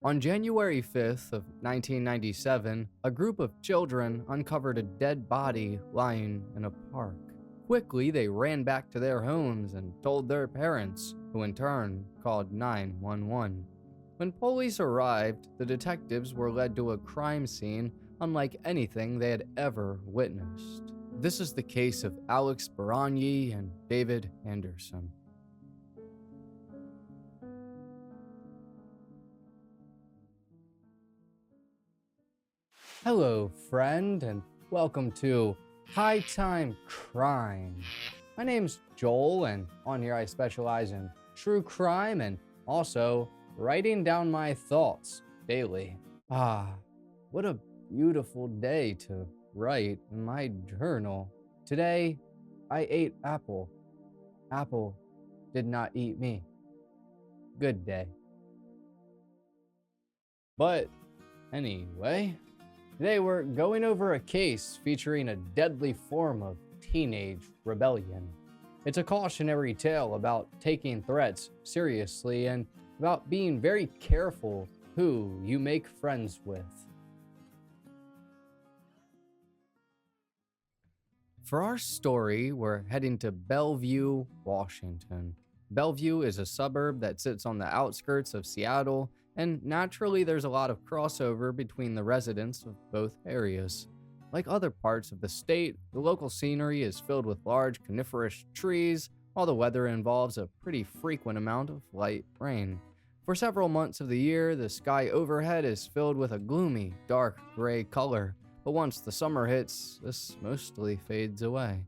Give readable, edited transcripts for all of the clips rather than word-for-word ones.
On January 5th of 1997, a group of children uncovered a dead body lying in a park. Quickly, they ran back to their homes and told their parents, who in turn called 911. When police arrived, the detectives were led to a crime scene unlike anything they had ever witnessed. This is the case of Alex Baranyi and David Anderson. Hello, friend, and welcome to High Time Crime. My name's Joel, and on here I specialize in true crime and also writing down my thoughts daily. What a beautiful day to write in my journal. Today, I ate apple. Apple did not eat me. Good day. But anyway, today we're going over a case featuring a deadly form of teenage rebellion. It's a cautionary tale about taking threats seriously and about being very careful who you make friends with. For our story, we're heading to Bellevue, Washington. Bellevue is a suburb that sits on the outskirts of Seattle, and naturally there's a lot of crossover between the residents of both areas. Like other parts of the state, the local scenery is filled with large coniferous trees, while the weather involves a pretty frequent amount of light rain. For several months of the year, the sky overhead is filled with a gloomy, dark gray color, but once the summer hits, this mostly fades away.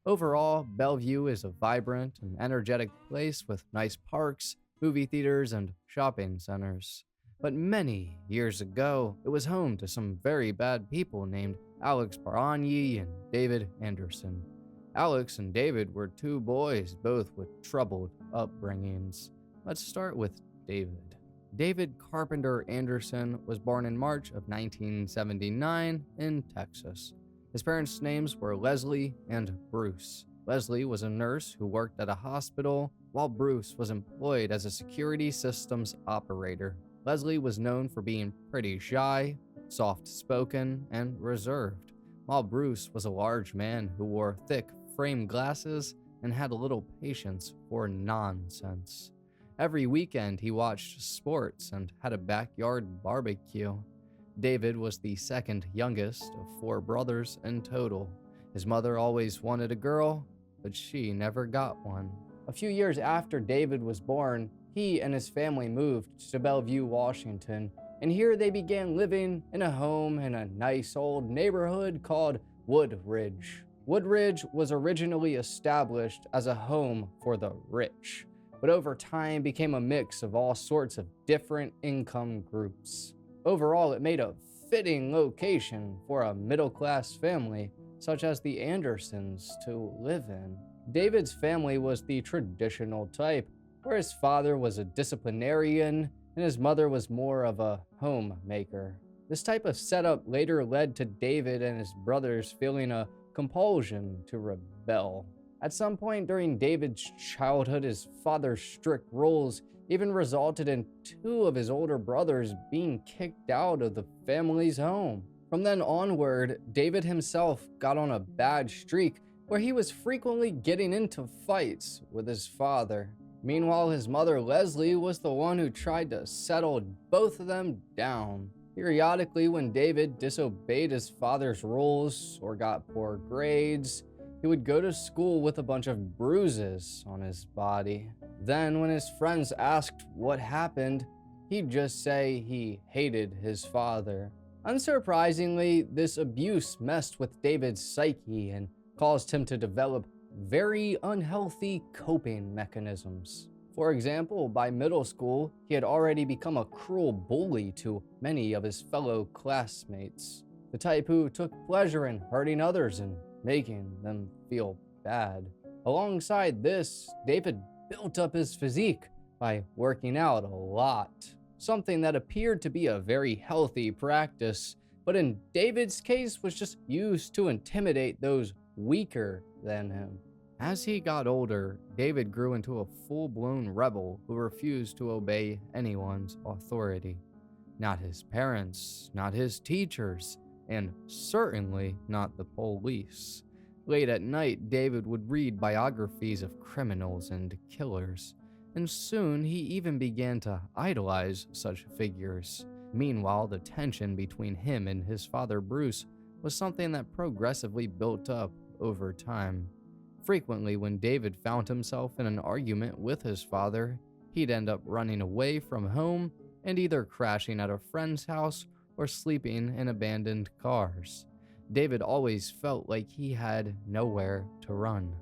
Overall, Bellevue is a vibrant and energetic place with nice parks, movie theaters, and shopping centers. But many years ago, it was home to some very bad people named Alex Baranyi and David Anderson. Alex and David were two boys, both with troubled upbringings. Let's start with David. David Carpenter Anderson was born in March of 1979 in Texas. His parents' names were Leslie and Bruce. Leslie was a nurse who worked at a hospital, while Bruce was employed as a security systems operator. Leslie was known for being pretty shy, soft-spoken, and reserved, while Bruce was a large man who wore thick frame glasses and had a little patience for nonsense. Every weekend, he watched sports and had a backyard barbecue. David was the second youngest of four brothers in total. His mother always wanted a girl, but she never got one. A few years after David was born, he and his family moved to Bellevue, Washington, and here they began living in a home in a nice old neighborhood called Woodridge. Woodridge was originally established as a home for the rich, but over time became a mix of all sorts of different income groups. Overall, it made a fitting location for a middle-class family, such as the Andersons, to live in. David's family was the traditional type, where his father was a disciplinarian and his mother was more of a homemaker. This type of setup later led to David and his brothers feeling a compulsion to rebel. At some point during David's childhood, his father's strict rules even resulted in two of his older brothers being kicked out of the family's home. From then onward, David himself got on a bad streak where he was frequently getting into fights with his father. Meanwhile, his mother Leslie was the one who tried to settle both of them down. Periodically, when David disobeyed his father's rules or got poor grades, he would go to school with a bunch of bruises on his body. Then, when his friends asked what happened, he'd just say he hated his father. Unsurprisingly, this abuse messed with David's psyche and caused him to develop very unhealthy coping mechanisms. For example, by middle school, he had already become a cruel bully to many of his fellow classmates, the type who took pleasure in hurting others and making them feel bad. Alongside this, David built up his physique by working out a lot, something that appeared to be a very healthy practice, but in David's case was just used to intimidate those weaker than him. As he got older, David grew into a full-blown rebel who refused to obey anyone's authority. Not his parents, not his teachers, and certainly not the police. Late at night, David would read biographies of criminals and killers, and soon he even began to idolize such figures. Meanwhile, the tension between him and his father Bruce was something that progressively built up over time. Frequently, when David found himself in an argument with his father, he'd end up running away from home and either crashing at a friend's house or sleeping in abandoned cars. David always felt like he had nowhere to run.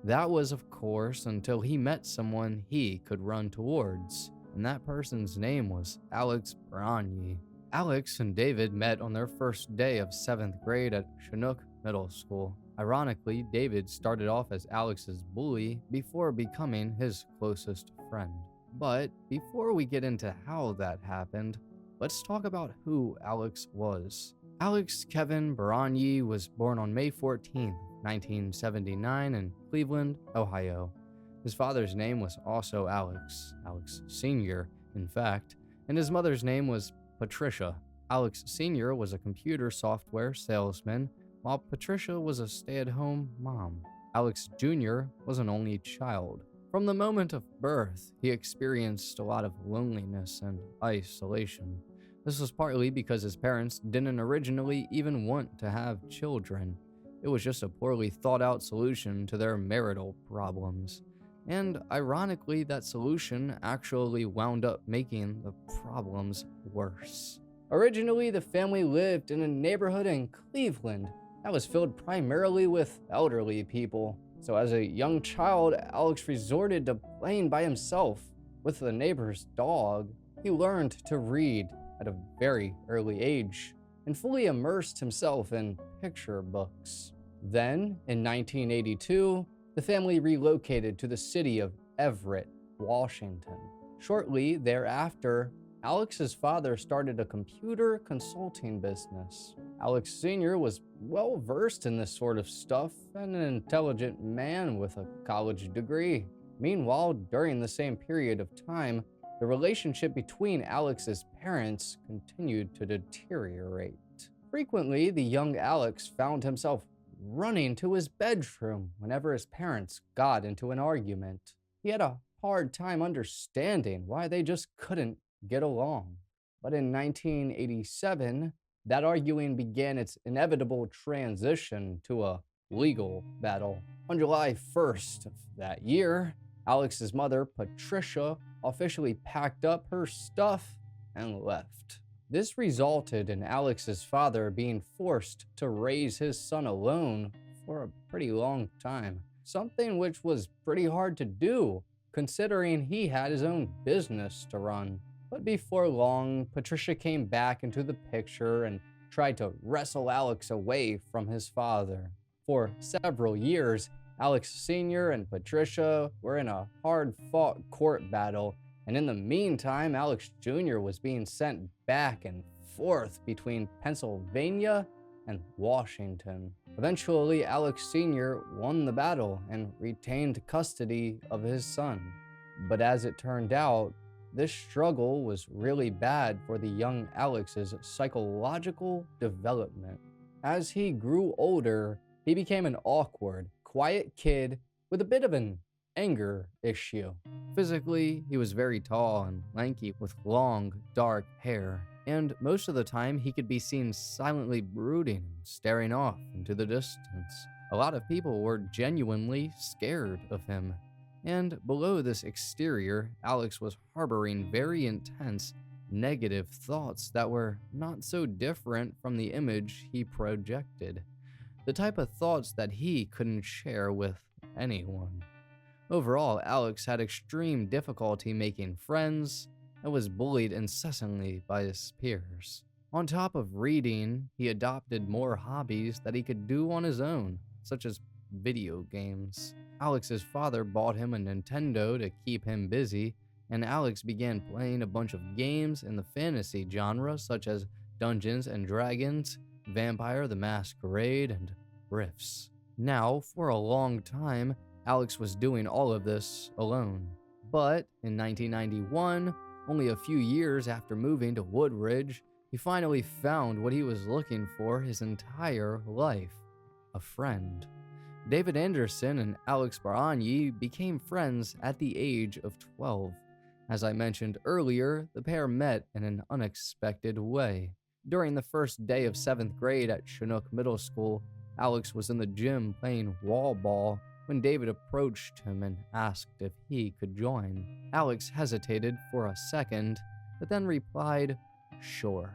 That was, of course, until he met someone he could run towards, and that person's name was Alex Branye. Alex and David met on their first day of 7th grade at Chinook Middle School. Ironically, David started off as Alex's bully before becoming his closest friend. But before we get into how that happened, let's talk about who Alex was. Alex Kevin Branye was born on May 14, 1979 in Cleveland, Ohio. His father's name was also Alex Sr., in fact, and his mother's name was Patricia. Alex Sr. was a computer software salesman, while Patricia was a stay-at-home mom. Alex Jr. was an only child. From the moment of birth, he experienced a lot of loneliness and isolation. This was partly because his parents didn't originally even want to have children. It was just a poorly thought out solution to their marital problems. And ironically, that solution actually wound up making the problems worse. Originally, the family lived in a neighborhood in Cleveland that was filled primarily with elderly people. So as a young child, Alex resorted to playing by himself with the neighbor's dog. He learned to read at a very early age and fully immersed himself in picture books. Then, in 1982, the family relocated to the city of Everett, Washington. Shortly thereafter, Alex's father started a computer consulting business. Alex Sr. was well versed in this sort of stuff and an intelligent man with a college degree. Meanwhile, during the same period of time, the relationship between Alex's parents continued to deteriorate. Frequently, the young Alex found himself running to his bedroom whenever his parents got into an argument. He had a hard time understanding why they just couldn't get along. But in 1987, that arguing began its inevitable transition to a legal battle. On July 1st of that year, Alex's mother, Patricia, officially packed up her stuff and left. This resulted in Alex's father being forced to raise his son alone for a pretty long time, something which was pretty hard to do, considering he had his own business to run. But before long, Patricia came back into the picture and tried to wrestle Alex away from his father. For several years, Alex Sr. and Patricia were in a hard-fought court battle, and in the meantime, Alex Jr. was being sent back and forth between Pennsylvania and Washington. Eventually, Alex Sr. won the battle and retained custody of his son. But as it turned out, this struggle was really bad for the young Alex's psychological development. As he grew older, he became an awkward, quiet kid with a bit of an anger issue. Physically, he was very tall and lanky with long, dark hair, and most of the time he could be seen silently brooding and staring off into the distance. A lot of people were genuinely scared of him. And below this exterior, Alex was harboring very intense, negative thoughts that were not so different from the image he projected. The type of thoughts that he couldn't share with anyone. Overall, Alex had extreme difficulty making friends and was bullied incessantly by his peers. On top of reading, he adopted more hobbies that he could do on his own, such as video games. Alex's father bought him a Nintendo to keep him busy, and Alex began playing a bunch of games in the fantasy genre such as Dungeons and Dragons, Vampire the Masquerade, and Rifts. Now, for a long time, Alex was doing all of this alone. But in 1991, Only a few years after moving to Woodridge, he finally found what he was looking for his entire life: a friend. David Anderson and Alex Baragni became friends at the age of 12. As I mentioned earlier, the pair met in an unexpected way. During the first day of 7th grade at Chinook Middle School, Alex was in the gym playing wall ball when David approached him and asked if he could join. Alex hesitated for a second, but then replied, "Sure."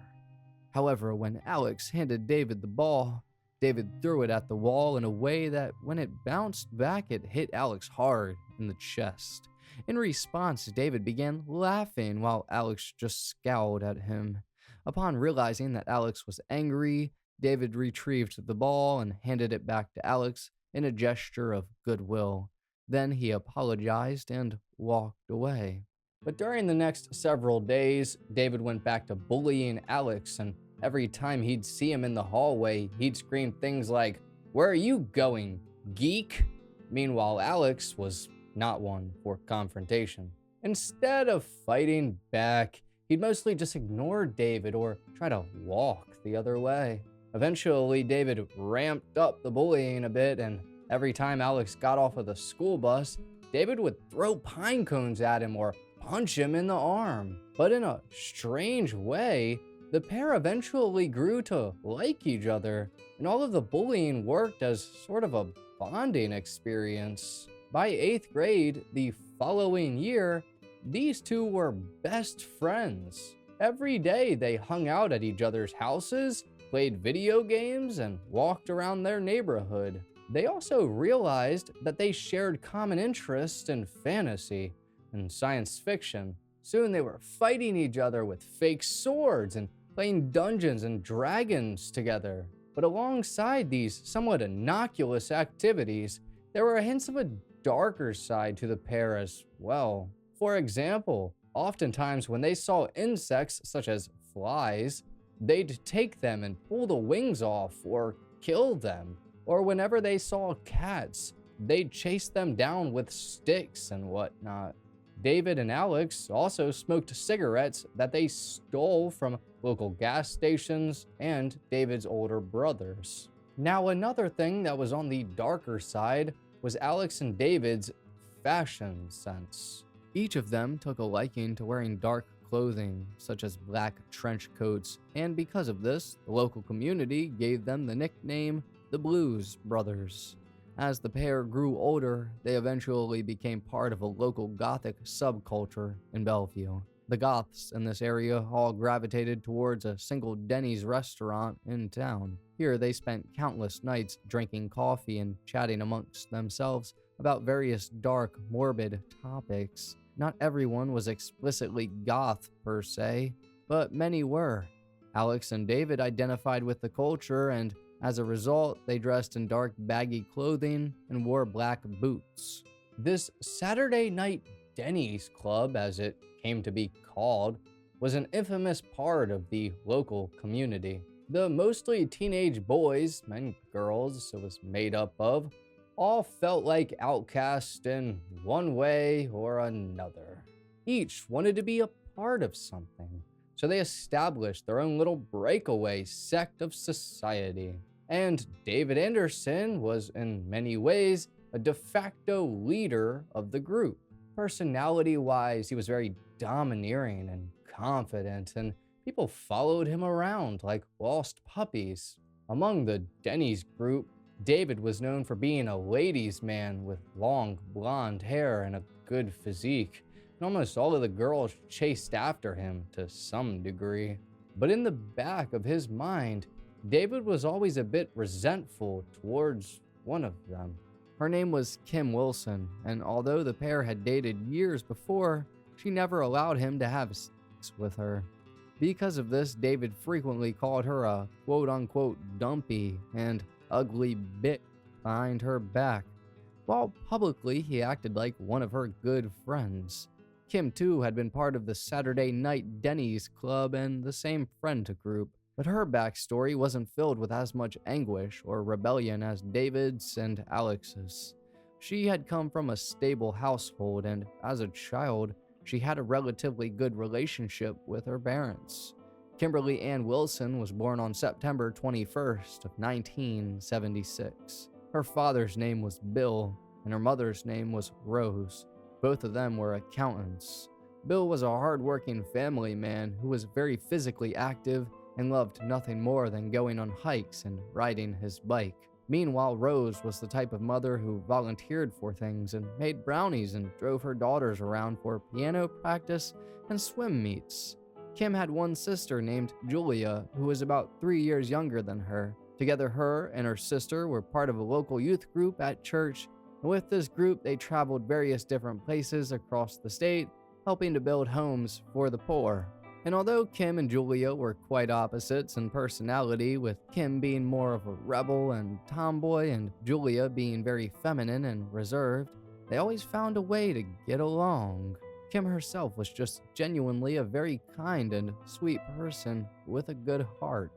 However, when Alex handed David the ball, David threw it at the wall in a way that when it bounced back, it hit Alex hard in the chest. In response, David began laughing while Alex just scowled at him. Upon realizing that Alex was angry, David retrieved the ball and handed it back to Alex in a gesture of goodwill. Then he apologized and walked away. But during the next several days, David went back to bullying Alex, and every time he'd see him in the hallway, he'd scream things like, "Where are you going, geek?" Meanwhile, Alex was not one for confrontation. Instead of fighting back, he'd mostly just ignore David or try to walk the other way. Eventually, David ramped up the bullying a bit, and every time Alex got off of the school bus, David would throw pine cones at him or punch him in the arm. But in a strange way, the pair eventually grew to like each other, and all of the bullying worked as sort of a bonding experience. By 8th grade, the following year, these two were best friends. Every day they hung out at each other's houses, played video games, and walked around their neighborhood. They also realized that they shared common interests in fantasy and science fiction. Soon they were fighting each other with fake swords and playing Dungeons and Dragons together. But alongside these somewhat innocuous activities, there were hints of a darker side to the pair as well. For example, oftentimes when they saw insects such as flies, they'd take them and pull the wings off or kill them. Or whenever they saw cats, they'd chase them down with sticks and whatnot. David and Alex also smoked cigarettes that they stole from local gas stations and David's older brothers. Now, another thing that was on the darker side was Alex and David's fashion sense. Each of them took a liking to wearing dark clothing, such as black trench coats, and because of this, the local community gave them the nickname the Blues Brothers. As the pair grew older, they eventually became part of a local Gothic subculture in Bellevue. The Goths in this area all gravitated towards a single Denny's restaurant in town. Here, they spent countless nights drinking coffee and chatting amongst themselves about various dark, morbid topics. Not everyone was explicitly goth per se, but many were. Alex and David identified with the culture, and as a result, they dressed in dark, baggy clothing and wore black boots. This Saturday night Denny's club, as it came to be called, was an infamous part of the local community. The mostly teenage boys and girls it was made up of all felt like outcasts in one way or another. Each wanted to be a part of something, so they established their own little breakaway sect of society. And David Anderson was in many ways a de facto leader of the group. Personality-wise, he was very domineering and confident, and people followed him around like lost puppies. Among the Denny's group, David was known for being a ladies' man with long blonde hair and a good physique, and almost all of the girls chased after him to some degree. But in the back of his mind, David was always a bit resentful towards one of them. Her name was Kim Wilson, and although the pair had dated years before, she never allowed him to have sex with her. Because of this, David frequently called her a quote-unquote dumpy and ugly bitch behind her back, while publicly he acted like one of her good friends. Kim, too, had been part of the Saturday night Denny's club and the same friend group, but her backstory wasn't filled with as much anguish or rebellion as David's and Alex's. She had come from a stable household, and as a child, she had a relatively good relationship with her parents. Kimberly Ann Wilson was born on September 21st of 1976. Her father's name was Bill, and her mother's name was Rose. Both of them were accountants. Bill was a hard-working family man who was very physically active and loved nothing more than going on hikes and riding his bike. Meanwhile, Rose was the type of mother who volunteered for things and made brownies and drove her daughters around for piano practice and swim meets. Kim had one sister named Julia, who was about 3 years younger than her. Together, her and her sister were part of a local youth group at church, and with this group, they traveled various different places across the state, helping to build homes for the poor. And although Kim and Julia were quite opposites in personality, with Kim being more of a rebel and tomboy and Julia being very feminine and reserved, they always found a way to get along. Kim herself was just genuinely a very kind and sweet person with a good heart.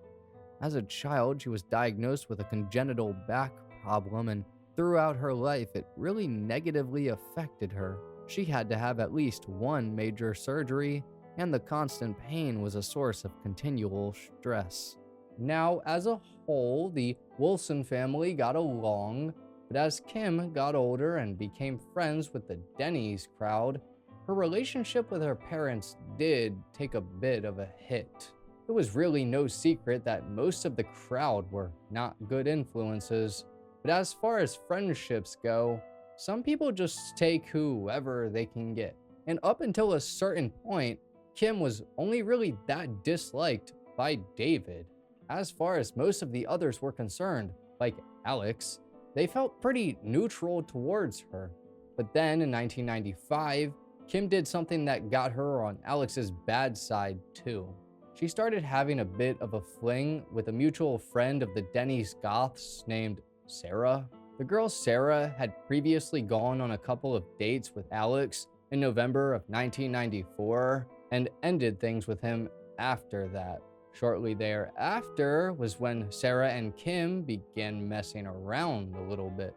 As a child, she was diagnosed with a congenital back problem, and throughout her life, it really negatively affected her. She had to have at least one major surgery, and the constant pain was a source of continual stress. Now, as a whole, the Wilson family got along, but as Kim got older and became friends with the Denny's crowd, her relationship with her parents did take a bit of a hit. It was really no secret that most of the crowd were not good influences, but as far as friendships go, some people just take whoever they can get. And up until a certain point, Kim was only really that disliked by David. As far as most of the others were concerned, like Alex, they felt pretty neutral towards her. But then in 1995, Kim did something that got her on Alex's bad side too. She started having a bit of a fling with a mutual friend of the Denny's Goths named Sarah. The girl Sarah had previously gone on a couple of dates with Alex in November of 1994 and ended things with him after that. Shortly thereafter was when Sarah and Kim began messing around a little bit.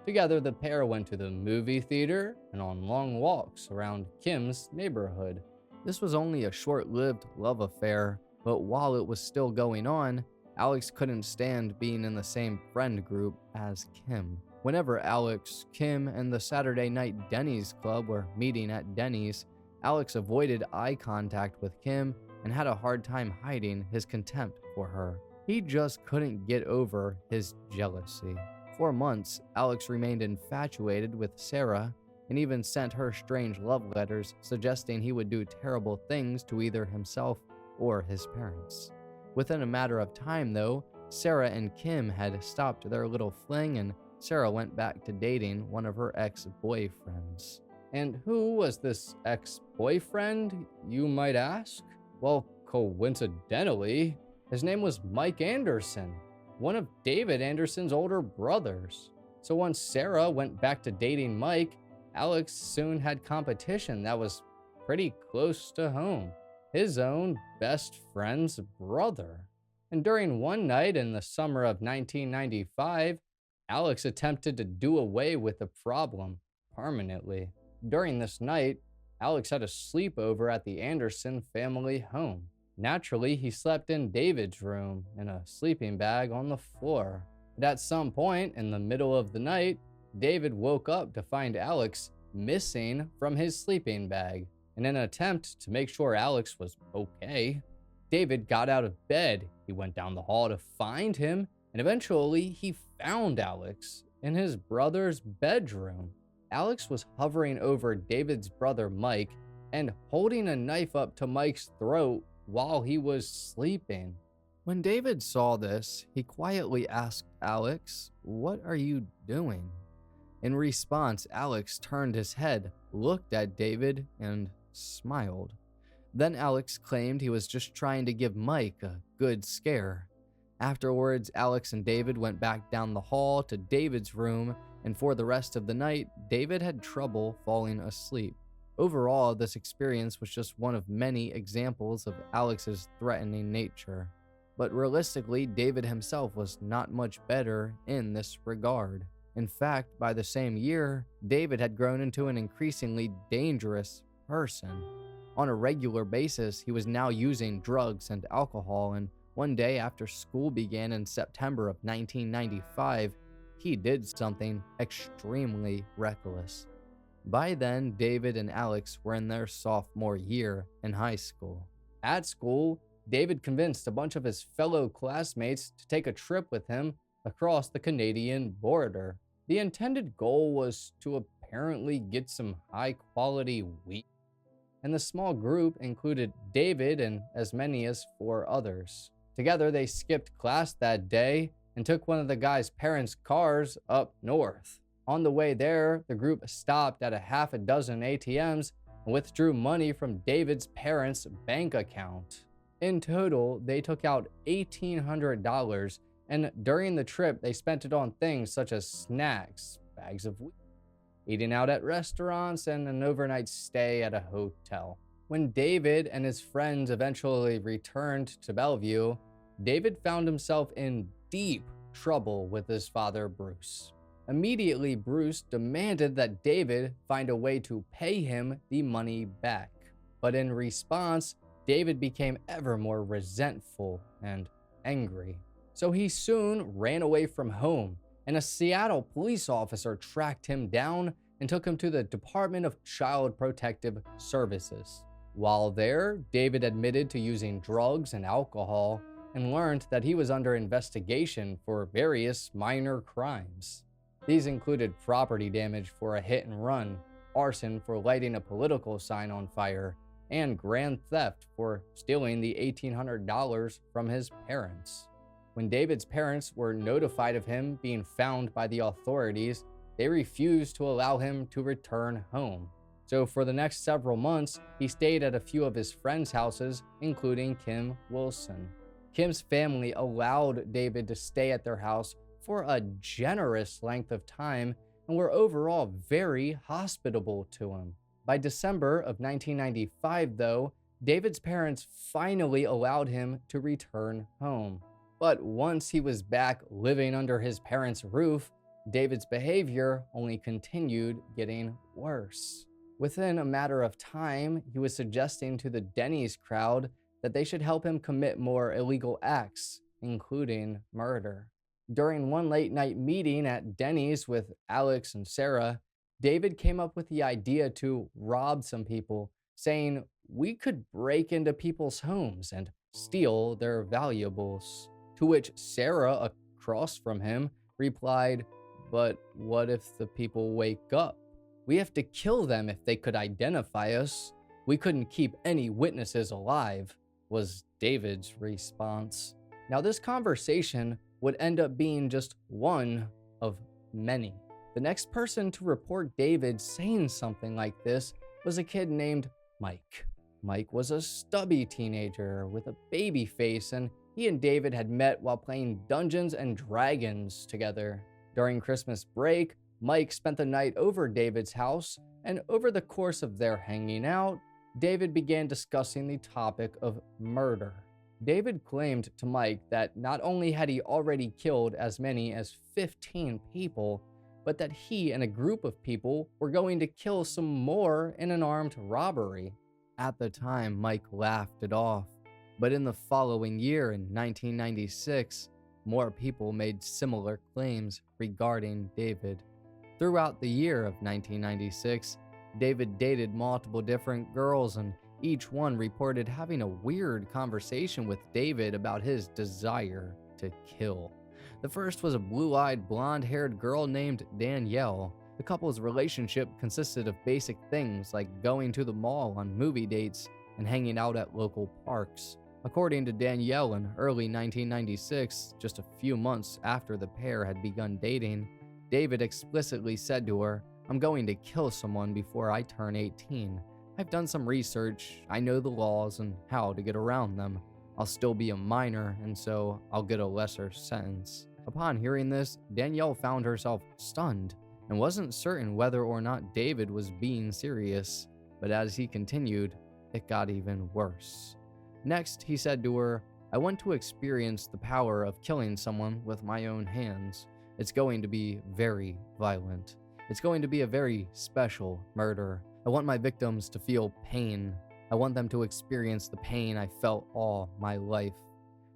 Together, the pair went to the movie theater and on long walks around Kim's neighborhood. This was only a short-lived love affair, but while it was still going on, Alex couldn't stand being in the same friend group as Kim. Whenever Alex, Kim, and the Saturday night Denny's club were meeting at Denny's, Alex avoided eye contact with Kim and had a hard time hiding his contempt for her. He just couldn't get over his jealousy. For months, Alex remained infatuated with Sarah and even sent her strange love letters suggesting he would do terrible things to either himself or his parents. Within a matter of time, though, Sarah and Kim had stopped their little fling, and Sarah went back to dating one of her ex-boyfriends. And who was this ex-boyfriend, you might ask? Well, coincidentally, his name was Mike Anderson, one of David Anderson's older brothers. So once Sarah went back to dating Mike, Alex soon had competition that was pretty close to home, his own best friend's brother. And during one night in the summer of 1995, Alex attempted to do away with the problem permanently. During this night, Alex had a sleepover at the Anderson family home. Naturally, he slept in David's room in a sleeping bag on the floor. But at some point in the middle of the night, David woke up to find Alex missing from his sleeping bag. In an attempt to make sure Alex was okay, David got out of bed. He went down the hall to find him, and eventually he found Alex in his brother's bedroom. Alex was hovering over David's brother Mike and holding a knife up to Mike's throat while he was sleeping. When David saw this, he quietly asked Alex, "What are you doing?" In response, Alex turned his head, looked at David, and smiled. Then Alex claimed he was just trying to give Mike a good scare. Afterwards, Alex and David went back down the hall to David's room, and for the rest of the night, David had trouble falling asleep. Overall, this experience was just one of many examples of Alex's threatening nature. But realistically, David himself was not much better in this regard. In fact, by the same year, David had grown into an increasingly dangerous person. On a regular basis, he was now using drugs and alcohol, and one day after school began in September of 1995, he did something extremely reckless. By then, David and Alex were in their sophomore year in high school. At school, David convinced a bunch of his fellow classmates to take a trip with him across the Canadian border. The intended goal was to apparently get some high-quality weed, and the small group included David and as many as 4 others. Together, they skipped class that day and took one of the guy's parents' cars up north. On the way there, the group stopped at a half a dozen ATMs and withdrew money from David's parents' bank account. In total, they took out $1,800, and during the trip, they spent it on things such as snacks, bags of weed, eating out at restaurants, and an overnight stay at a hotel. When David and his friends eventually returned to Bellevue, David found himself in deep trouble with his father, Bruce. Immediately, Bruce demanded that David find a way to pay him the money back. But in response, David became ever more resentful and angry. So he soon ran away from home, and a Seattle police officer tracked him down and took him to the Department of Child Protective Services. While there, David admitted to using drugs and alcohol and learned that he was under investigation for various minor crimes. These included property damage for a hit and run, arson for lighting a political sign on fire, and grand theft for stealing the $1,800 from his parents. When David's parents were notified of him being found by the authorities, they refused to allow him to return home. So for the next several months, he stayed at a few of his friends' houses, including Kim Wilson. Kim's family allowed David to stay at their house for a generous length of time and were overall very hospitable to him. By December of 1995, though, David's parents finally allowed him to return home. But once he was back living under his parents' roof, David's behavior only continued getting worse. Within a matter of time, he was suggesting to the Denny's crowd that they should help him commit more illegal acts, including murder. During one late-night meeting at Denny's with Alex and Sarah, David came up with the idea to rob some people, saying we could break into people's homes and steal their valuables. To which Sarah, across from him, replied, "But what if the people wake up? We have to kill them if they could identify us. We couldn't keep any witnesses alive," was David's response. Now, this conversation would end up being just one of many. The next person to report David saying something like this was a kid named Mike. Mike was a stubby teenager with a baby face, and he and David had met while playing Dungeons and Dragons together. During Christmas break, Mike spent the night over David's house, and over the course of their hanging out, David began discussing the topic of murder. David claimed to Mike that not only had he already killed as many as 15 people, but that he and a group of people were going to kill some more in an armed robbery. At the time, Mike laughed it off, but in the following year, in 1996, more people made similar claims regarding David. Throughout the year of 1996, David dated multiple different girls, and each one reported having a weird conversation with David about his desire to kill. The first was a blue-eyed, blonde-haired girl named Danielle. The couple's relationship consisted of basic things like going to the mall on movie dates and hanging out at local parks. According to Danielle, in early 1996, just a few months after the pair had begun dating, David explicitly said to her, "I'm going to kill someone before I turn 18. I've done some research, I know the laws and how to get around them. I'll still be a minor, and so I'll get a lesser sentence." Upon hearing this, Danielle found herself stunned and wasn't certain whether or not David was being serious. But as he continued, it got even worse. Next, he said to her, "I want to experience the power of killing someone with my own hands. It's going to be very violent. It's going to be a very special murder. I want my victims to feel pain. I want them to experience the pain I felt all my life.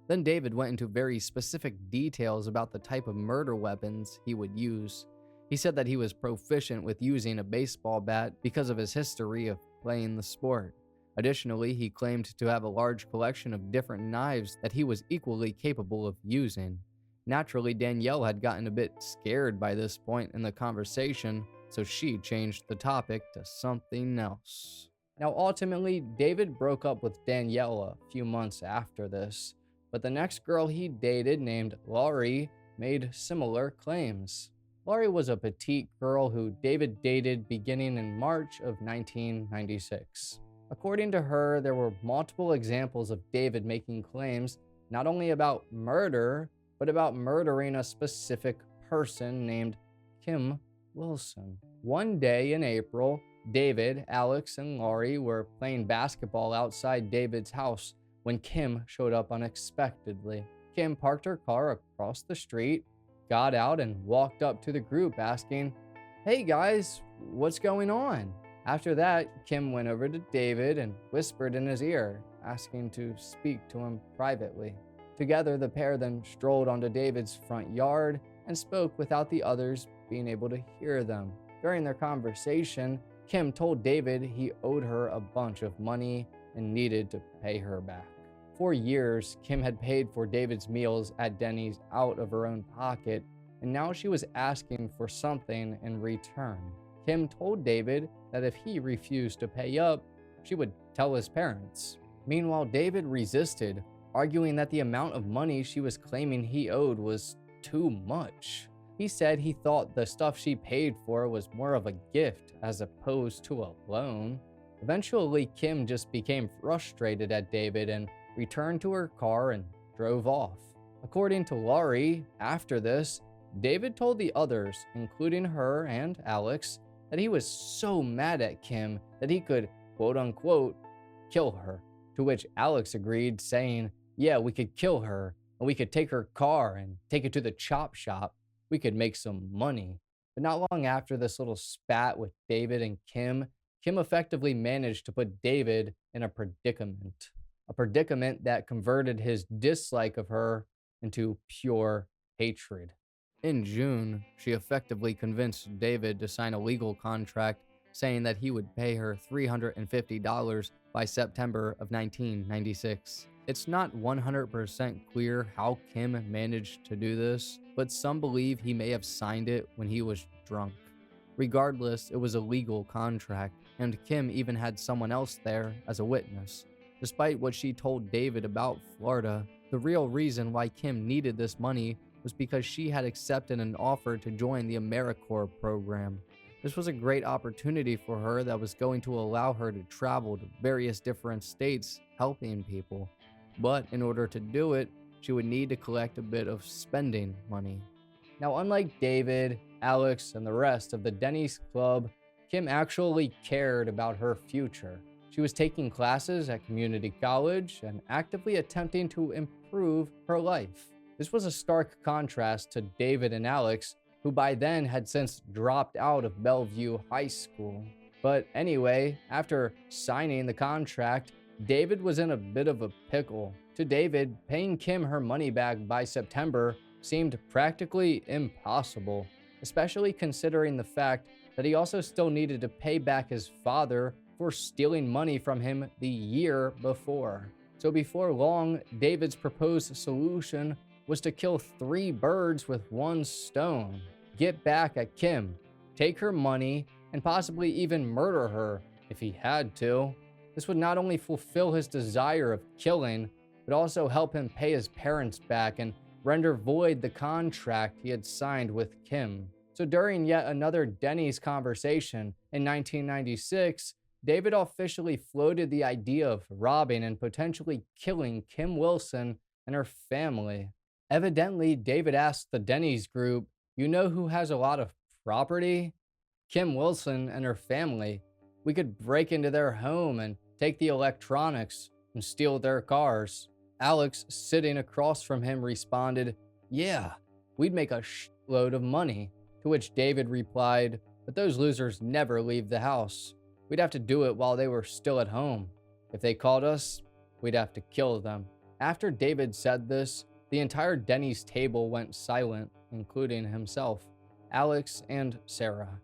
Then David went into very specific details about the type of murder weapons he would use. He said that he was proficient with using a baseball bat because of his history of playing the sport. Additionally, he claimed to have a large collection of different knives that he was equally capable of using. Naturally, Danielle had gotten a bit scared by this point in the conversation, so she changed the topic to something else. Now, ultimately, David broke up with Danielle a few months after this, but the next girl he dated, named Laurie, made similar claims. Laurie was a petite girl who David dated beginning in March of 1996. According to her, there were multiple examples of David making claims not only about murder, but about murdering a specific person named Kim Wilson. One day in April, David, Alex, and Laurie were playing basketball outside David's house when Kim showed up unexpectedly. Kim parked her car across the street, got out, and walked up to the group asking, "Hey guys, what's going on?" After that, Kim went over to David and whispered in his ear, asking to speak to him privately. Together, the pair then strolled onto David's front yard and spoke without the others being able to hear them. During their conversation, Kim told David he owed her a bunch of money and needed to pay her back. For years, Kim had paid for David's meals at Denny's out of her own pocket, and now she was asking for something in return. Kim told David that if he refused to pay up, she would tell his parents. Meanwhile, David resisted, arguing that the amount of money she was claiming he owed was too much. He said he thought the stuff she paid for was more of a gift as opposed to a loan. Eventually, Kim just became frustrated at David and returned to her car and drove off. According to Laurie, after this, David told the others, including her and Alex, that he was so mad at Kim that he could, quote unquote, kill her. To which Alex agreed, saying, "Yeah, we could kill her, and we could take her car and take it to the chop shop. We could make some money." But not long after this little spat with David and Kim effectively managed to put David in a predicament that converted his dislike of her into pure hatred. In June, she effectively convinced David to sign a legal contract saying that he would pay her $350 by September of 1996. It's not 100% clear how Kim managed to do this, but some believe he may have signed it when he was drunk. Regardless, it was a legal contract, and Kim even had someone else there as a witness. Despite what she told David about Florida, the real reason why Kim needed this money was because she had accepted an offer to join the AmeriCorps program. This was a great opportunity for her that was going to allow her to travel to various different states helping people. But in order to do it, she would need to collect a bit of spending money. Now, unlike David, Alex, and the rest of the Denny's Club, Kim actually cared about her future. She was taking classes at community college and actively attempting to improve her life. This was a stark contrast to David and Alex, who by then had since dropped out of Bellevue High School. But anyway, after signing the contract, David was in a bit of a pickle. To David, paying Kim her money back by September seemed practically impossible, especially considering the fact that he also still needed to pay back his father for stealing money from him the year before. So before long, David's proposed solution was to kill 3 birds with 1 stone. Get back at Kim, take her money, and possibly even murder her if he had to. This would not only fulfill his desire of killing, but also help him pay his parents back and render void the contract he had signed with Kim. So during yet another Denny's conversation in 1996, David officially floated the idea of robbing and potentially killing Kim Wilson and her family. Evidently, David asked the Denny's group, "You know who has a lot of property? Kim Wilson and her family. We could break into their home and take the electronics and steal their cars." Alex, sitting across from him, responded, "Yeah, we'd make a shitload of money." To which David replied, "But those losers never leave the house." We'd have to do it while they were still at home. If they called us, we'd have to kill them. After David said this, the entire Denny's table went silent, including himself, Alex, and Sarah.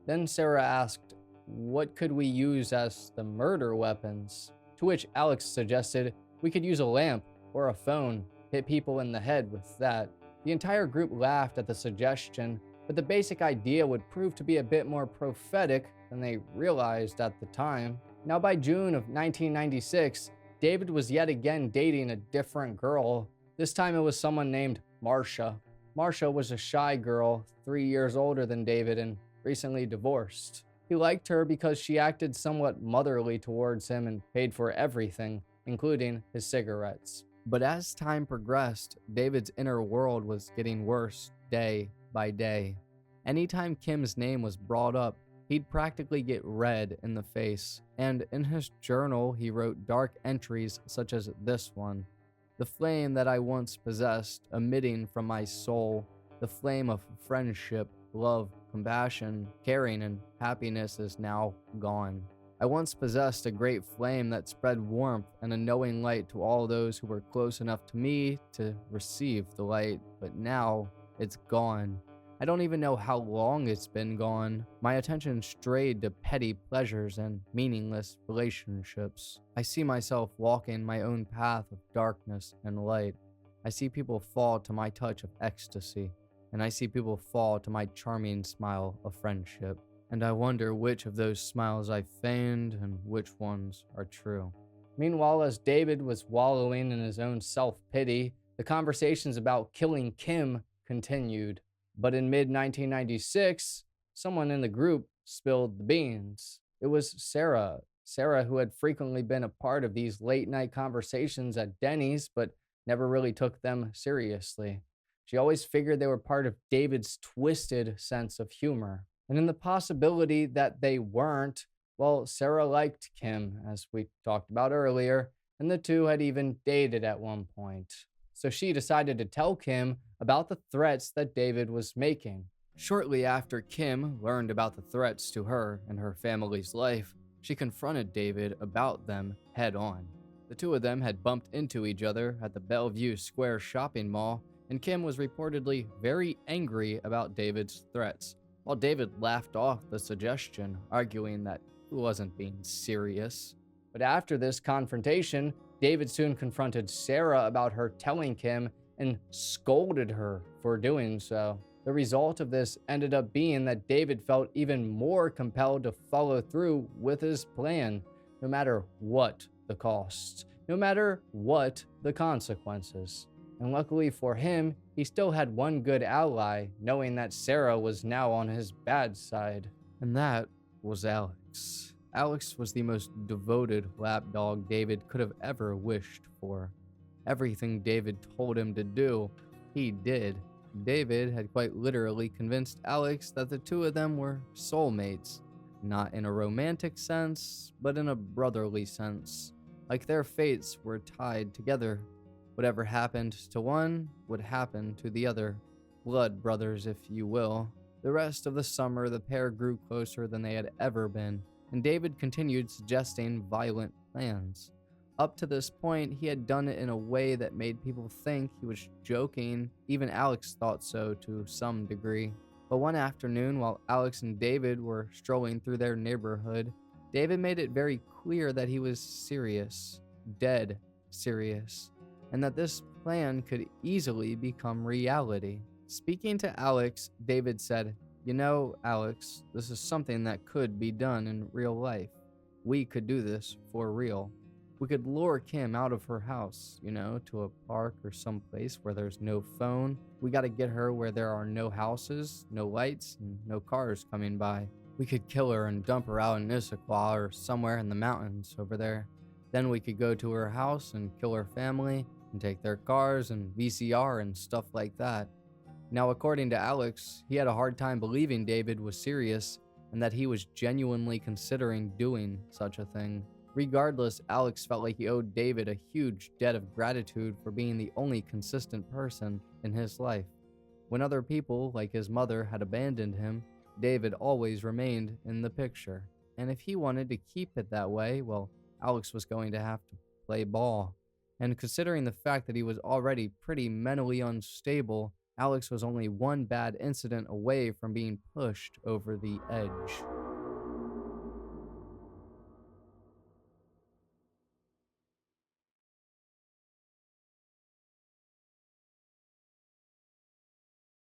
Then Sarah asked, what could we use as the murder weapons? To which Alex suggested we could use a lamp or a phone, hit people in the head with that. The entire group laughed at the suggestion, but the basic idea would prove to be a bit more prophetic than they realized at the time. Now, by June of 1996, David was yet again dating a different girl. This time it was someone named Marsha. Marsha was a shy girl, 3 years older than David and recently divorced. He liked her because she acted somewhat motherly towards him and paid for everything, including his cigarettes. But as time progressed, David's inner world was getting worse day by day. Anytime Kim's name was brought up, he'd practically get red in the face, and in his journal he wrote dark entries such as this one: the flame that I once possessed, emitting from my soul, the flame of friendship, love, compassion, caring, and happiness is now gone. I once possessed a great flame that spread warmth and a knowing light to all those who were close enough to me to receive the light, but now it's gone. I don't even know how long it's been gone. My attention strayed to petty pleasures and meaningless relationships. I see myself walking my own path of darkness and light. I see people fall to my touch of ecstasy, and I see people fall to my charming smile of friendship. And I wonder which of those smiles I feigned and which ones are true. Meanwhile, as David was wallowing in his own self-pity, the conversations about killing Kim continued. But in mid-1996, someone in the group spilled the beans. It was Sarah. Sarah, who had frequently been a part of these late-night conversations at Denny's, but never really took them seriously. She always figured they were part of David's twisted sense of humor. And in the possibility that they weren't, well, Sarah liked Kim, as we talked about earlier, and the two had even dated at one point. So she decided to tell Kim about the threats that David was making. Shortly after Kim learned about the threats to her and her family's life, she confronted David about them head on. The two of them had bumped into each other at the Bellevue Square shopping mall, and Kim was reportedly very angry about David's threats, while David laughed off the suggestion, arguing that he wasn't being serious. But after this confrontation, David soon confronted Sarah about her telling Kim and scolded her for doing so. The result of this ended up being that David felt even more compelled to follow through with his plan, no matter what the cost, no matter what the consequences. And luckily for him, he still had one good ally, knowing that Sarah was now on his bad side. And that was Alex. Alex was the most devoted lapdog David could have ever wished for. Everything David told him to do, he did. David had quite literally convinced Alex that the two of them were soulmates, not in a romantic sense, but in a brotherly sense. Like their fates were tied together. Whatever happened to one would happen to the other. Blood brothers, if you will. The rest of the summer, the pair grew closer than they had ever been, and David continued suggesting violent plans. Up to this point, he had done it in a way that made people think he was joking. Even Alex thought so to some degree. But one afternoon, while Alex and David were strolling through their neighborhood, David made it very clear that he was serious, dead serious, and that this plan could easily become reality. Speaking to Alex, David said, "You know, Alex, this is something that could be done in real life. We could do this for real. We could lure Kim out of her house, to a park or someplace where there's no phone. We gotta get her where there are no houses, no lights, and no cars coming by. We could kill her and dump her out in Issaquah or somewhere in the mountains over there. Then we could go to her house and kill her family and take their cars and VCR and stuff like that." Now, according to Alex, he had a hard time believing David was serious and that he was genuinely considering doing such a thing. Regardless, Alex felt like he owed David a huge debt of gratitude for being the only consistent person in his life. When other people, like his mother, had abandoned him, David always remained in the picture. And if he wanted to keep it that way, well, Alex was going to have to play ball. And considering the fact that he was already pretty mentally unstable, Alex was only one bad incident away from being pushed over the edge.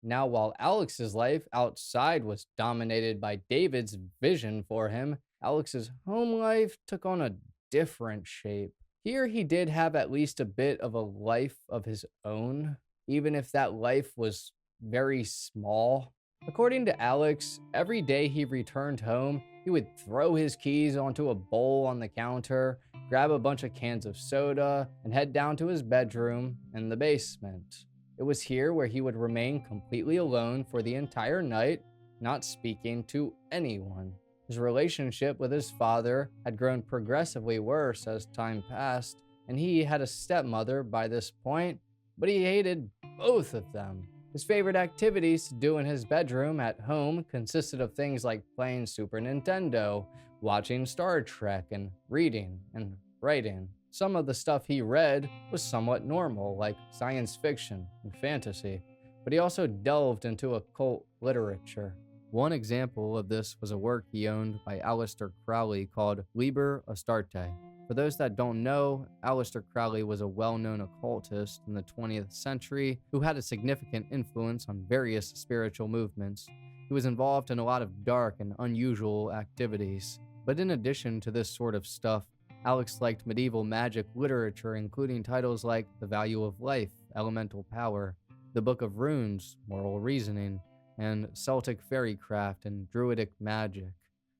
Now, while Alex's life outside was dominated by David's vision for him, Alex's home life took on a different shape. Here, he did have at least a bit of a life of his own, even if that life was very small. According to Alex, every day he returned home, he would throw his keys onto a bowl on the counter, grab a bunch of cans of soda, and head down to his bedroom in the basement. It was here where he would remain completely alone for the entire night, not speaking to anyone. His relationship with his father had grown progressively worse as time passed, and he had a stepmother by this point, but he hated both of them. His favorite activities to do in his bedroom at home consisted of things like playing Super Nintendo, watching Star Trek, and reading and writing. Some of the stuff he read was somewhat normal, like science fiction and fantasy, but he also delved into occult literature. One example of this was a work he owned by Aleister Crowley called Liber Astarte. For those that don't know, Aleister Crowley was a well-known occultist in the 20th century who had a significant influence on various spiritual movements. He was involved in a lot of dark and unusual activities. But in addition to this sort of stuff, Alex liked medieval magic literature, including titles like The Value of Life, Elemental Power, The Book of Runes, Moral Reasoning, and Celtic Fairycraft and Druidic Magic.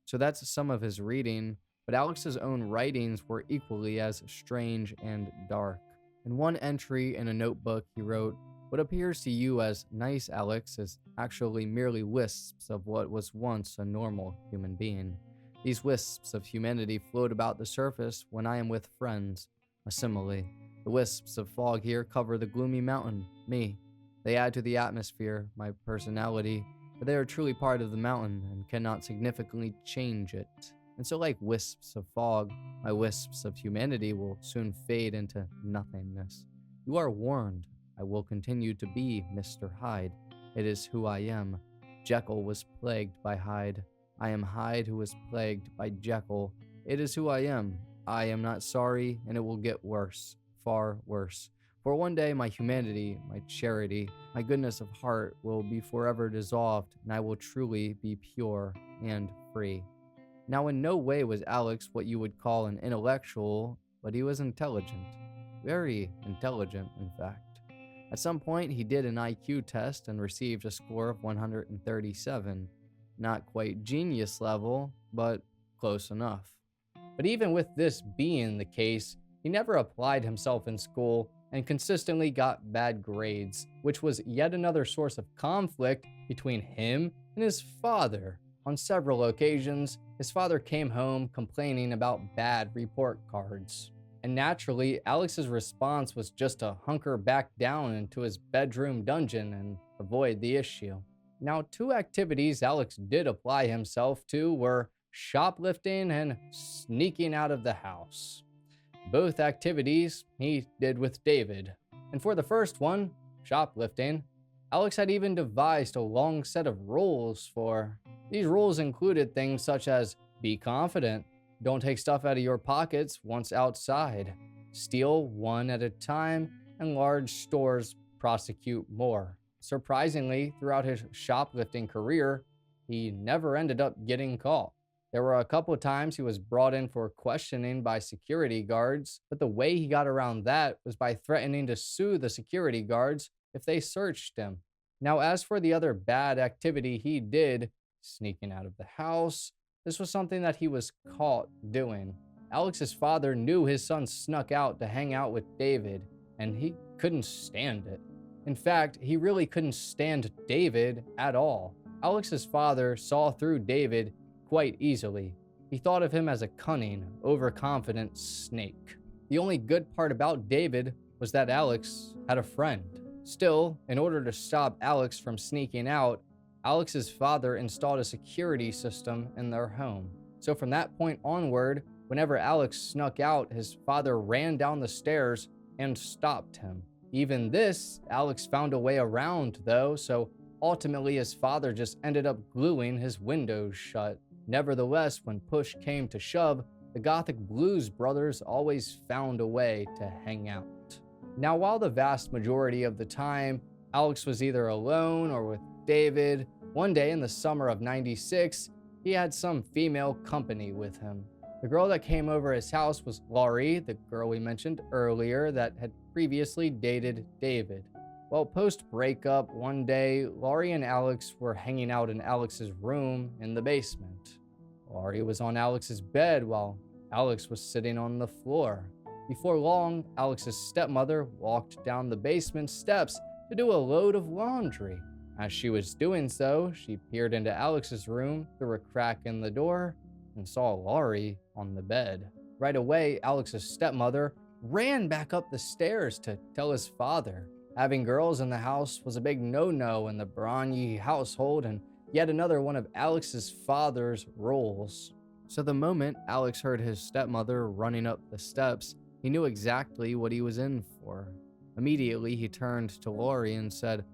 So that's some of his reading, but Alex's own writings were equally as strange and dark. In one entry in a notebook, he wrote, "What appears to you as nice, Alex, is actually merely wisps of what was once a normal human being. These wisps of humanity float about the surface when I am with friends." A simile. The wisps of fog here cover the gloomy mountain, me. They add to the atmosphere, my personality, but they are truly part of the mountain and cannot significantly change it. And so like wisps of fog, my wisps of humanity will soon fade into nothingness. You are warned. I will continue to be Mr. Hyde. It is who I am. Jekyll was plagued by Hyde. I am Hyde who was plagued by Jekyll. It is who I am. I am not sorry, and it will get worse, far worse. For one day my humanity, my charity, my goodness of heart will be forever dissolved, and I will truly be pure and free. Now, in no way was Alex what you would call an intellectual, but he was intelligent. Very intelligent, in fact. At some point, he did an IQ test and received a score of 137. Not quite genius level, but close enough. But even with this being the case, he never applied himself in school and consistently got bad grades, which was yet another source of conflict between him and his father. On several occasions, his father came home complaining about bad report cards. And naturally, Alex's response was just to hunker back down into his bedroom dungeon and avoid the issue. Now, two activities Alex did apply himself to were shoplifting and sneaking out of the house. Both activities he did with David. And for the first one, shoplifting, Alex had even devised a long set of rules for. These rules included things such as be confident, don't take stuff out of your pockets once outside, steal one at a time, and large stores prosecute more. Surprisingly, throughout his shoplifting career, he never ended up getting caught. There were a couple times he was brought in for questioning by security guards, but the way he got around that was by threatening to sue the security guards if they searched him. Now, as for the other bad activity he did, sneaking out of the house, this was something that he was caught doing. Alex's father knew his son snuck out to hang out with David, and he couldn't stand it. In fact, he really couldn't stand David at all. Alex's father saw through David quite easily. He thought of him as a cunning, overconfident snake. The only good part about David was that Alex had a friend. Still, in order to stop Alex from sneaking out, Alex's father installed a security system in their home. So from that point onward, whenever Alex snuck out, his father ran down the stairs and stopped him. Even this, Alex found a way around though, so ultimately his father just ended up gluing his windows shut. Nevertheless, when push came to shove, the Gothic Blues brothers always found a way to hang out. Now, while the vast majority of the time, Alex was either alone or with David, one day in the summer of '96, he had some female company with him. The girl that came over his house was Laurie, the girl we mentioned earlier that had previously dated David. Well, post-breakup, one day, Laurie and Alex were hanging out in Alex's room in the basement. Laurie was on Alex's bed while Alex was sitting on the floor. Before long, Alex's stepmother walked down the basement steps to do a load of laundry. As she was doing so, she peered into Alex's room through a crack in the door and saw Laurie on the bed. Right away, Alex's stepmother ran back up the stairs to tell his father. Having girls in the house was a big no-no in the Bronyi household and yet another one of Alex's father's rules. So the moment Alex heard his stepmother running up the steps, he knew exactly what he was in for. Immediately, he turned to Laurie and said,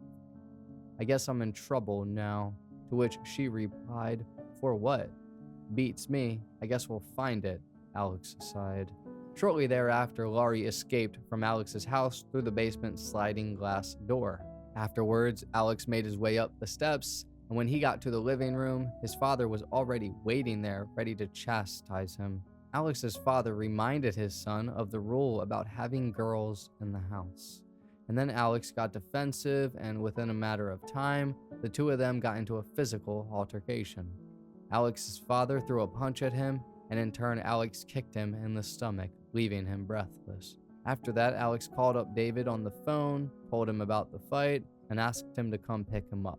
"I guess I'm in trouble now," to which she replied, "For what?" "Beats me. I guess we'll find it," Alex sighed. Shortly thereafter, Laurie escaped from Alex's house through the basement sliding glass door. Afterwards, Alex made his way up the steps, and when he got to the living room, his father was already waiting there, ready to chastise him. Alex's father reminded his son of the rule about having girls in the house. And then Alex got defensive, and within a matter of time, the two of them got into a physical altercation. Alex's father threw a punch at him, and in turn, Alex kicked him in the stomach, leaving him breathless. After that, Alex called up David on the phone, told him about the fight, and asked him to come pick him up.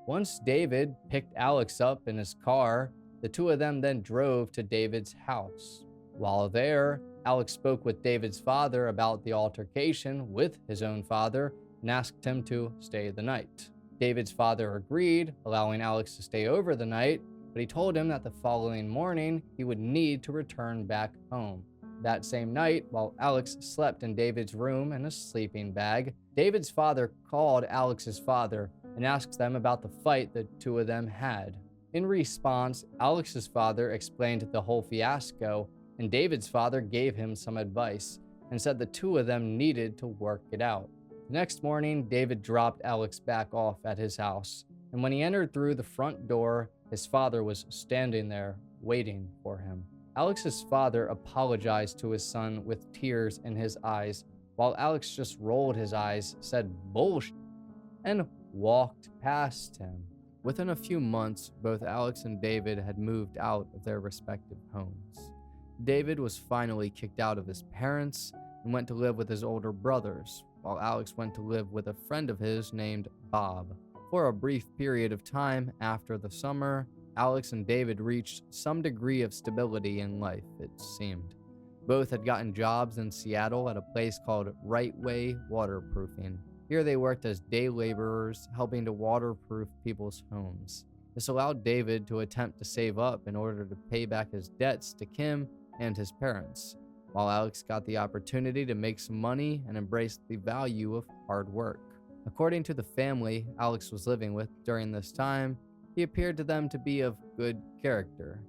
Once David picked Alex up in his car, the two of them then drove to David's house. While there, Alex spoke with David's father about the altercation with his own father and asked him to stay the night. David's father agreed, allowing Alex to stay over the night, but he told him that the following morning he would need to return back home. That same night, while Alex slept in David's room in a sleeping bag, David's father called Alex's father and asked them about the fight the two of them had. In response, Alex's father explained the whole fiasco, and David's father gave him some advice and said the two of them needed to work it out. The next morning, David dropped Alex back off at his house, and when he entered through the front door, his father was standing there waiting for him. Alex's father apologized to his son with tears in his eyes, while Alex just rolled his eyes, said bullshit, and walked past him. Within a few months, both Alex and David had moved out of their respective homes. David was finally kicked out of his parents and went to live with his older brothers, while Alex went to live with a friend of his named Bob. For a brief period of time after the summer, Alex and David reached some degree of stability in life, it seemed. Both had gotten jobs in Seattle at a place called Right Way Waterproofing. Here they worked as day laborers, helping to waterproof people's homes. This allowed David to attempt to save up in order to pay back his debts to Kim and his parents, while Alex got the opportunity to make some money and embrace the value of hard work. According to the family Alex was living with during this time, he appeared to them to be of good character.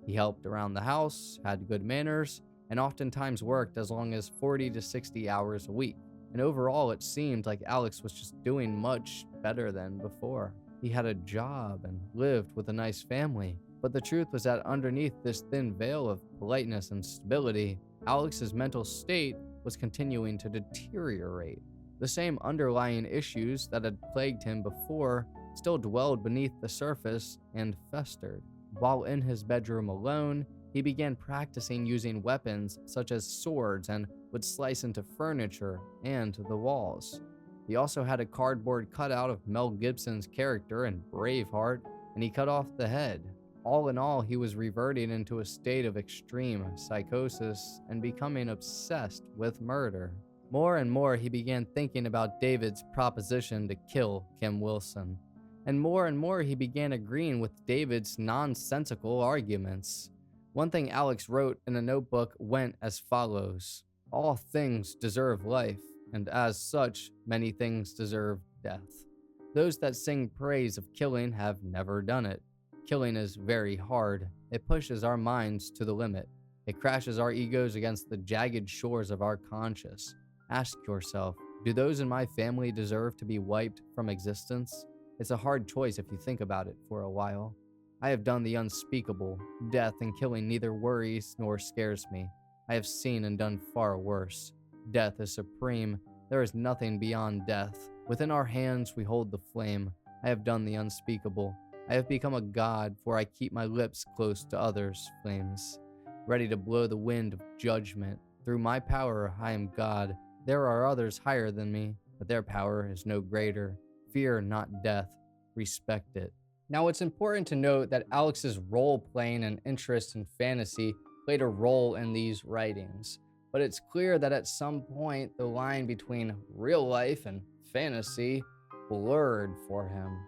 He helped around the house, had good manners, and oftentimes worked as long as 40 to 60 hours a week. And overall, it seemed like Alex was just doing much better than before. He had a job and lived with a nice family. But the truth was that underneath this thin veil of politeness and stability, Alex's mental state was continuing to deteriorate. The same underlying issues that had plagued him before still dwelled beneath the surface and festered. While in his bedroom alone, he began practicing using weapons such as swords and would slice into furniture and the walls. He also had a cardboard cutout of Mel Gibson's character in Braveheart, and he cut off the head. All in all, he was reverting into a state of extreme psychosis and becoming obsessed with murder. More and more, he began thinking about David's proposition to kill Kim Wilson. And more he began agreeing with David's nonsensical arguments. One thing Alex wrote in a notebook went as follows: all things deserve life, and as such, many things deserve death. Those that sing praise of killing have never done it. Killing is very hard. It pushes our minds to the limit. It crashes our egos against the jagged shores of our conscience. Ask yourself, do those in my family deserve to be wiped from existence? It's a hard choice if you think about it for a while. I have done the unspeakable. Death and killing neither worries nor scares me. I have seen and done far worse. Death is supreme. There is nothing beyond death. Within our hands we hold the flame. I have done the unspeakable. I have become a god, for I keep my lips close to others' flames, ready to blow the wind of judgment. Through my power I am God. There are others higher than me, but their power is no greater. Fear not death. Respect it. Now, it's important to note that Alex's role-playing and interest in fantasy played a role in these writings, but it's clear that at some point the line between real life and fantasy blurred for him.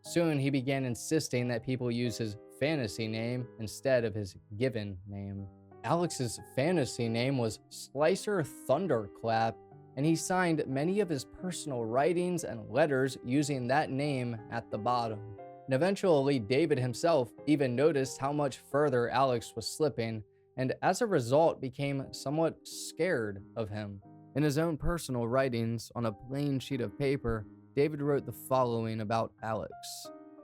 Soon he began insisting that people use his fantasy name instead of his given name. Alex's fantasy name was Slicer Thunderclap, and he signed many of his personal writings and letters using that name at the bottom. And eventually, David himself even noticed how much further Alex was slipping, and as a result became somewhat scared of him. In his own personal writings on a plain sheet of paper, David wrote the following about Alex: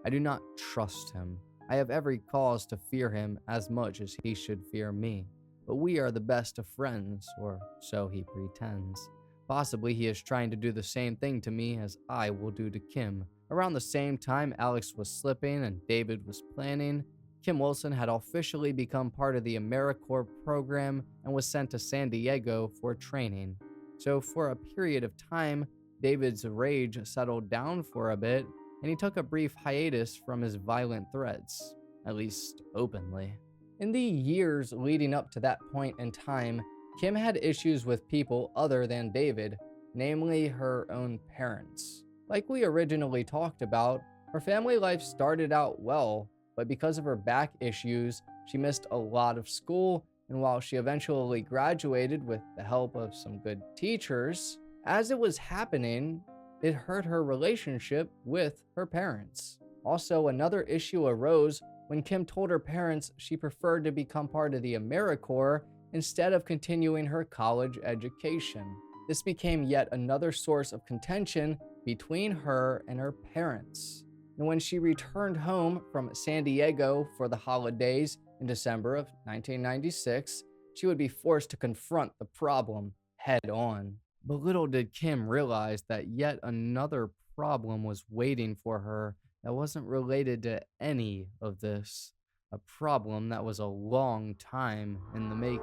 I do not trust him. I have every cause to fear him as much as he should fear me. But we are the best of friends, or so he pretends. Possibly he is trying to do the same thing to me as I will do to Kim. Around the same time Alex was slipping and David was planning, Kim Wilson had officially become part of the AmeriCorps program and was sent to San Diego for training. So for a period of time, David's rage settled down for a bit, and he took a brief hiatus from his violent threats, at least openly. In the years leading up to that point in time, Kim had issues with people other than David, namely her own parents. Like we originally talked about, her family life started out well, but because of her back issues, she missed a lot of school, and while she eventually graduated with the help of some good teachers, as it was happening, it hurt her relationship with her parents. Also, another issue arose when Kim told her parents she preferred to become part of the AmeriCorps instead of continuing her college education. This became yet another source of contention between her and her parents. And when she returned home from San Diego for the holidays in December of 1996, she would be forced to confront the problem head on. But little did Kim realize that yet another problem was waiting for her that wasn't related to any of this. A problem that was a long time in the making.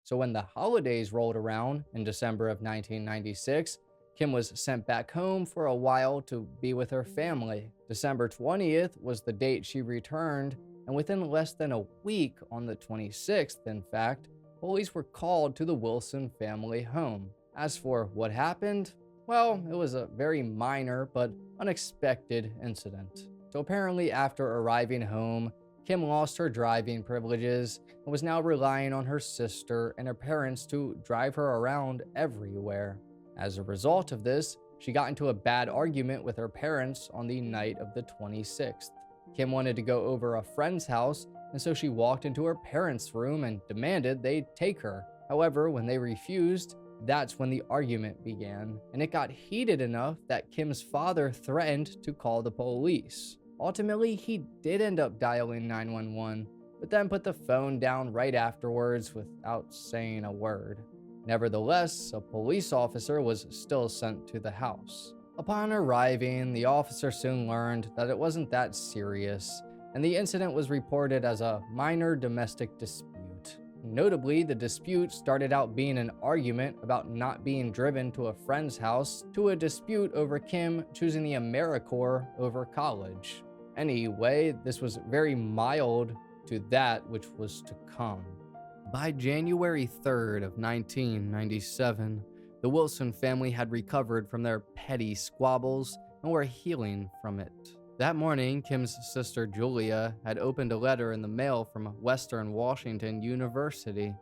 So when the holidays rolled around in December of 1996, Kim was sent back home for a while to be with her family. December 20th was the date she returned, and within less than a week, on the 26th in fact, police were called to the Wilson family home. As for what happened, well, it was a very minor but unexpected incident. So apparently after arriving home, Kim lost her driving privileges and was now relying on her sister and her parents to drive her around everywhere. As a result of this, she got into a bad argument with her parents on the night of the 26th. Kim wanted to go over a friend's house, and so she walked into her parents' room and demanded they take her. However, when they refused, that's when the argument began, and it got heated enough that Kim's father threatened to call the police. Ultimately, he did end up dialing 911, but then put the phone down right afterwards without saying a word. Nevertheless, a police officer was still sent to the house. Upon arriving, the officer soon learned that it wasn't that serious, and the incident was reported as a minor domestic dispute. Notably, the dispute started out being an argument about not being driven to a friend's house to a dispute over Kim choosing the AmeriCorps over college. Anyway, this was very mild to that which was to come. By January 3rd of 1997, the Wilson family had recovered from their petty squabbles and and were healing from it. That morning, Kim's sister Julia had opened a letter in the mail from Western Washington University.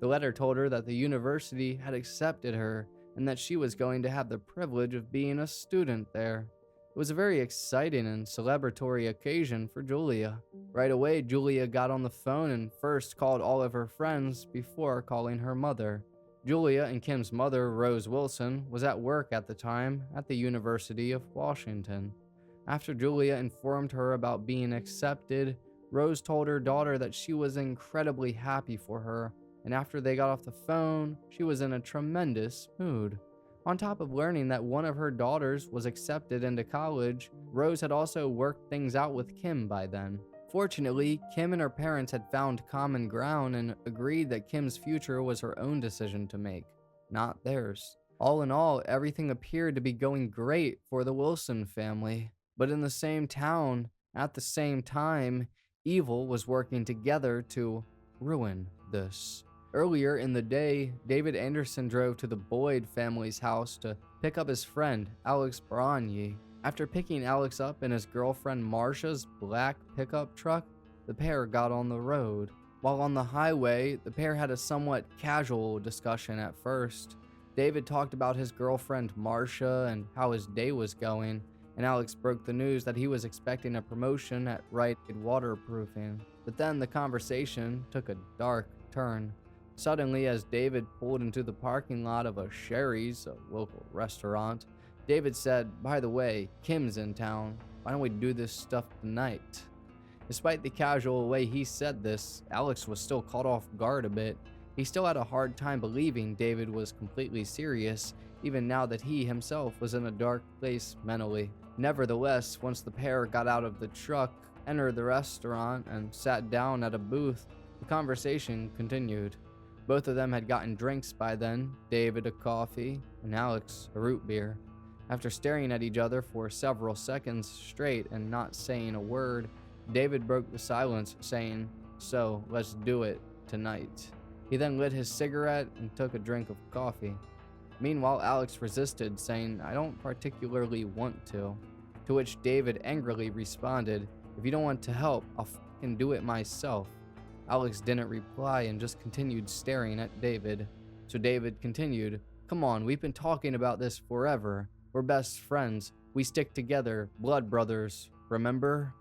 The letter told her that the university had accepted her and that she was going to have the privilege of being a student there. It was a very exciting and celebratory occasion for Julia. Right away, Julia got on the phone and first called all of her friends before calling her mother. Julia and Kim's mother, Rose Wilson, was at work at the time at the University of Washington. After Julia informed her about being accepted, Rose told her daughter that she was incredibly happy for her, and after they got off the phone, she was in a tremendous mood. On top of learning that one of her daughters was accepted into college, Rose had also worked things out with Kim by then. Fortunately, Kim and her parents had found common ground and agreed that Kim's future was her own decision to make, not theirs. All in all, everything appeared to be going great for the Wilson family. But in the same town, at the same time, evil was working together to ruin this. Earlier in the day, David Anderson drove to the Boyd family's house to pick up his friend, Alex Branye. After picking Alex up in his girlfriend Marcia's black pickup truck, the pair got on the road. While on the highway, the pair had a somewhat casual discussion at first. David talked about his girlfriend Marcia and how his day was going, and Alex broke the news that he was expecting a promotion at Rite Aid Waterproofing. But then the conversation took a dark turn. Suddenly, as David pulled into the parking lot of a Sherry's, a local restaurant, David said, "By the way, Kim's in town. Why don't we do this stuff tonight?" Despite the casual way he said this, Alex was still caught off guard a bit. He still had a hard time believing David was completely serious, even now that he himself was in a dark place mentally. Nevertheless, once the pair got out of the truck, entered the restaurant, and sat down at a booth, the conversation continued. Both of them had gotten drinks by then, David a coffee, and Alex a root beer. After staring at each other for several seconds straight and not saying a word, David broke the silence, saying, "So, let's do it tonight." He then lit his cigarette and took a drink of coffee. Meanwhile, Alex resisted, saying, "I don't particularly want to." To which David angrily responded, "If you don't want to help, I'll fucking do it myself." Alex didn't reply and just continued staring at David. So David continued, "Come on, we've been talking about this forever. We're best friends. We stick together, blood brothers, remember?"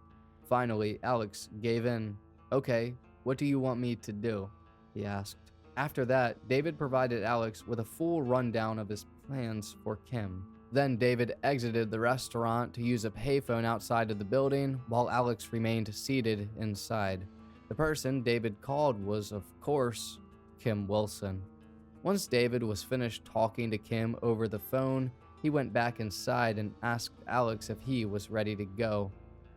Finally, Alex gave in. "Okay, what do you want me to do?" he asked. After that, David provided Alex with a full rundown of his plans for Kim. Then David exited the restaurant to use a payphone outside of the building, while Alex remained seated inside. The person David called was, of course, Kim Wilson. Once David was finished talking to Kim over the phone, he went back inside and asked Alex if he was ready to go.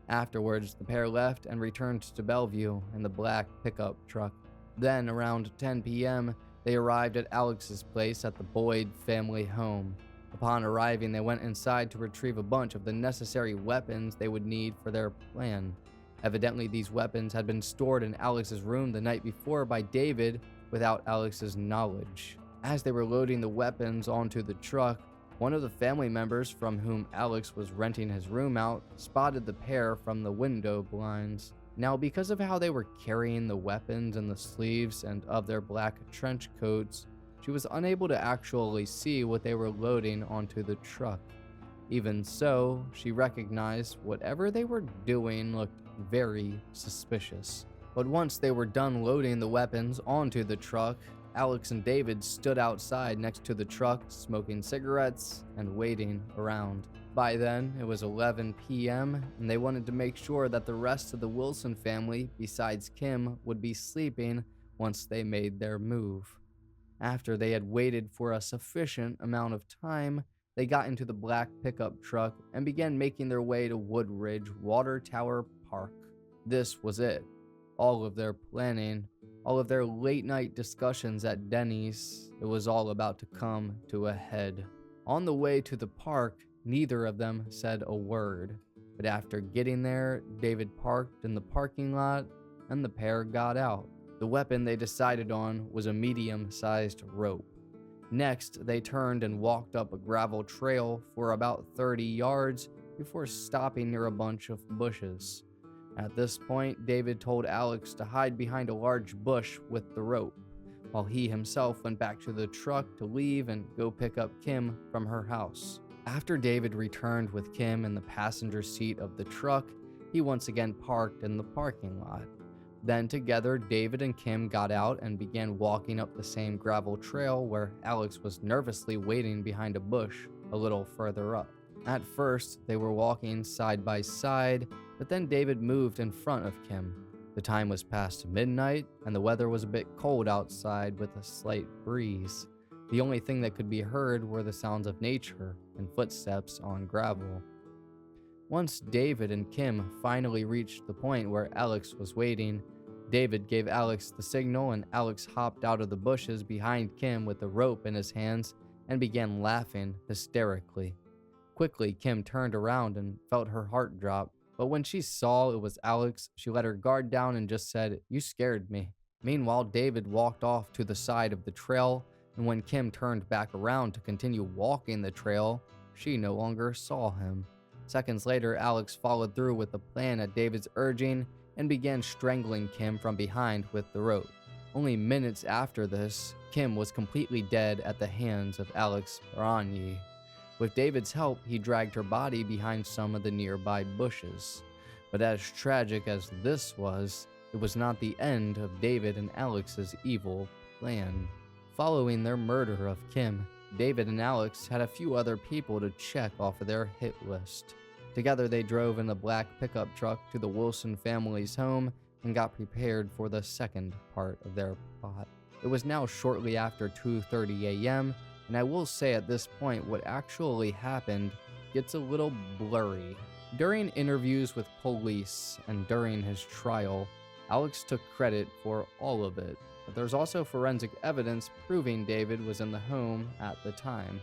Afterwards, the pair left and returned to Bellevue in the black pickup truck. Then, around 10 p.m., they arrived at Alex's place at the Boyd family home. Upon arriving, they went inside to retrieve a bunch of the necessary weapons they would need for their plan. Evidently, these weapons had been stored in Alex's room the night before by David without Alex's knowledge. As they were loading the weapons onto the truck, one of the family members from whom Alex was renting his room out spotted the pair from the window blinds. Now, because of how they were carrying the weapons in the sleeves and of their black trench coats, she was unable to actually see what they were loading onto the truck. Even so, she recognized whatever they were doing looked very suspicious. But once they were done loading the weapons onto the truck, Alex and David stood outside next to the truck, smoking cigarettes and waiting around. By then, it was 11 p.m., and they wanted to make sure that the rest of the Wilson family, besides Kim, would be sleeping once they made their move. After they had waited for a sufficient amount of time, they got into the black pickup truck and began making their way to Woodridge Water Tower Park. This was it. All of their planning, all of their late-night discussions at Denny's, it was all about to come to a head. On the way to the park, neither of them said a word. But after getting there, David parked in the parking lot and the pair got out. The weapon they decided on was a medium-sized rope. Next, they turned and walked up a gravel trail for about 30 yards before stopping near a bunch of bushes. At this point, David told Alex to hide behind a large bush with the rope, while he himself went back to the truck to leave and go pick up Kim from her house. After David returned with Kim in the passenger seat of the truck, he once again parked in the parking lot. Then together, David and Kim got out and began walking up the same gravel trail where Alex was nervously waiting behind a bush a little further up. At first, they were walking side by side, but then David moved in front of Kim. The time was past midnight, and the weather was a bit cold outside with a slight breeze. The only thing that could be heard were the sounds of nature and footsteps on gravel. Once David and Kim finally reached the point where Alex was waiting, David gave Alex the signal and Alex hopped out of the bushes behind Kim with the rope in his hands and began laughing hysterically. Quickly, Kim turned around and felt her heart drop, but when she saw it was Alex, she let her guard down and just said, "You scared me." Meanwhile, David walked off to the side of the trail, and when Kim turned back around to continue walking the trail, she no longer saw him. Seconds later, Alex followed through with the plan at David's urging and began strangling Kim from behind with the rope. Only minutes after this, Kim was completely dead at the hands of Alex Baragni. With David's help, he dragged her body behind some of the nearby bushes. But as tragic as this was, it was not the end of David and Alex's evil plan. Following their murder of Kim, David and Alex had a few other people to check off of their hit list. Together, they drove in a black pickup truck to the Wilson family's home and got prepared for the second part of their plot. It was now shortly after 2:30 a.m., and I will say at this point what actually happened gets a little blurry. During interviews with police and during his trial, Alex took credit for all of it, but there's also forensic evidence proving David was in the home at the time.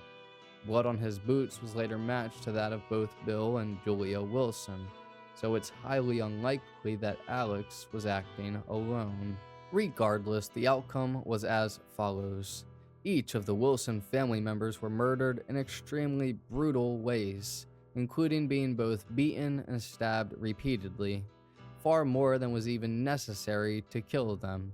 Blood on his boots was later matched to that of both Bill and Julia Wilson, so it's highly unlikely that Alex was acting alone. Regardless, the outcome was as follows. Each of the Wilson family members were murdered in extremely brutal ways, including being both beaten and stabbed repeatedly, far more than was even necessary to kill them.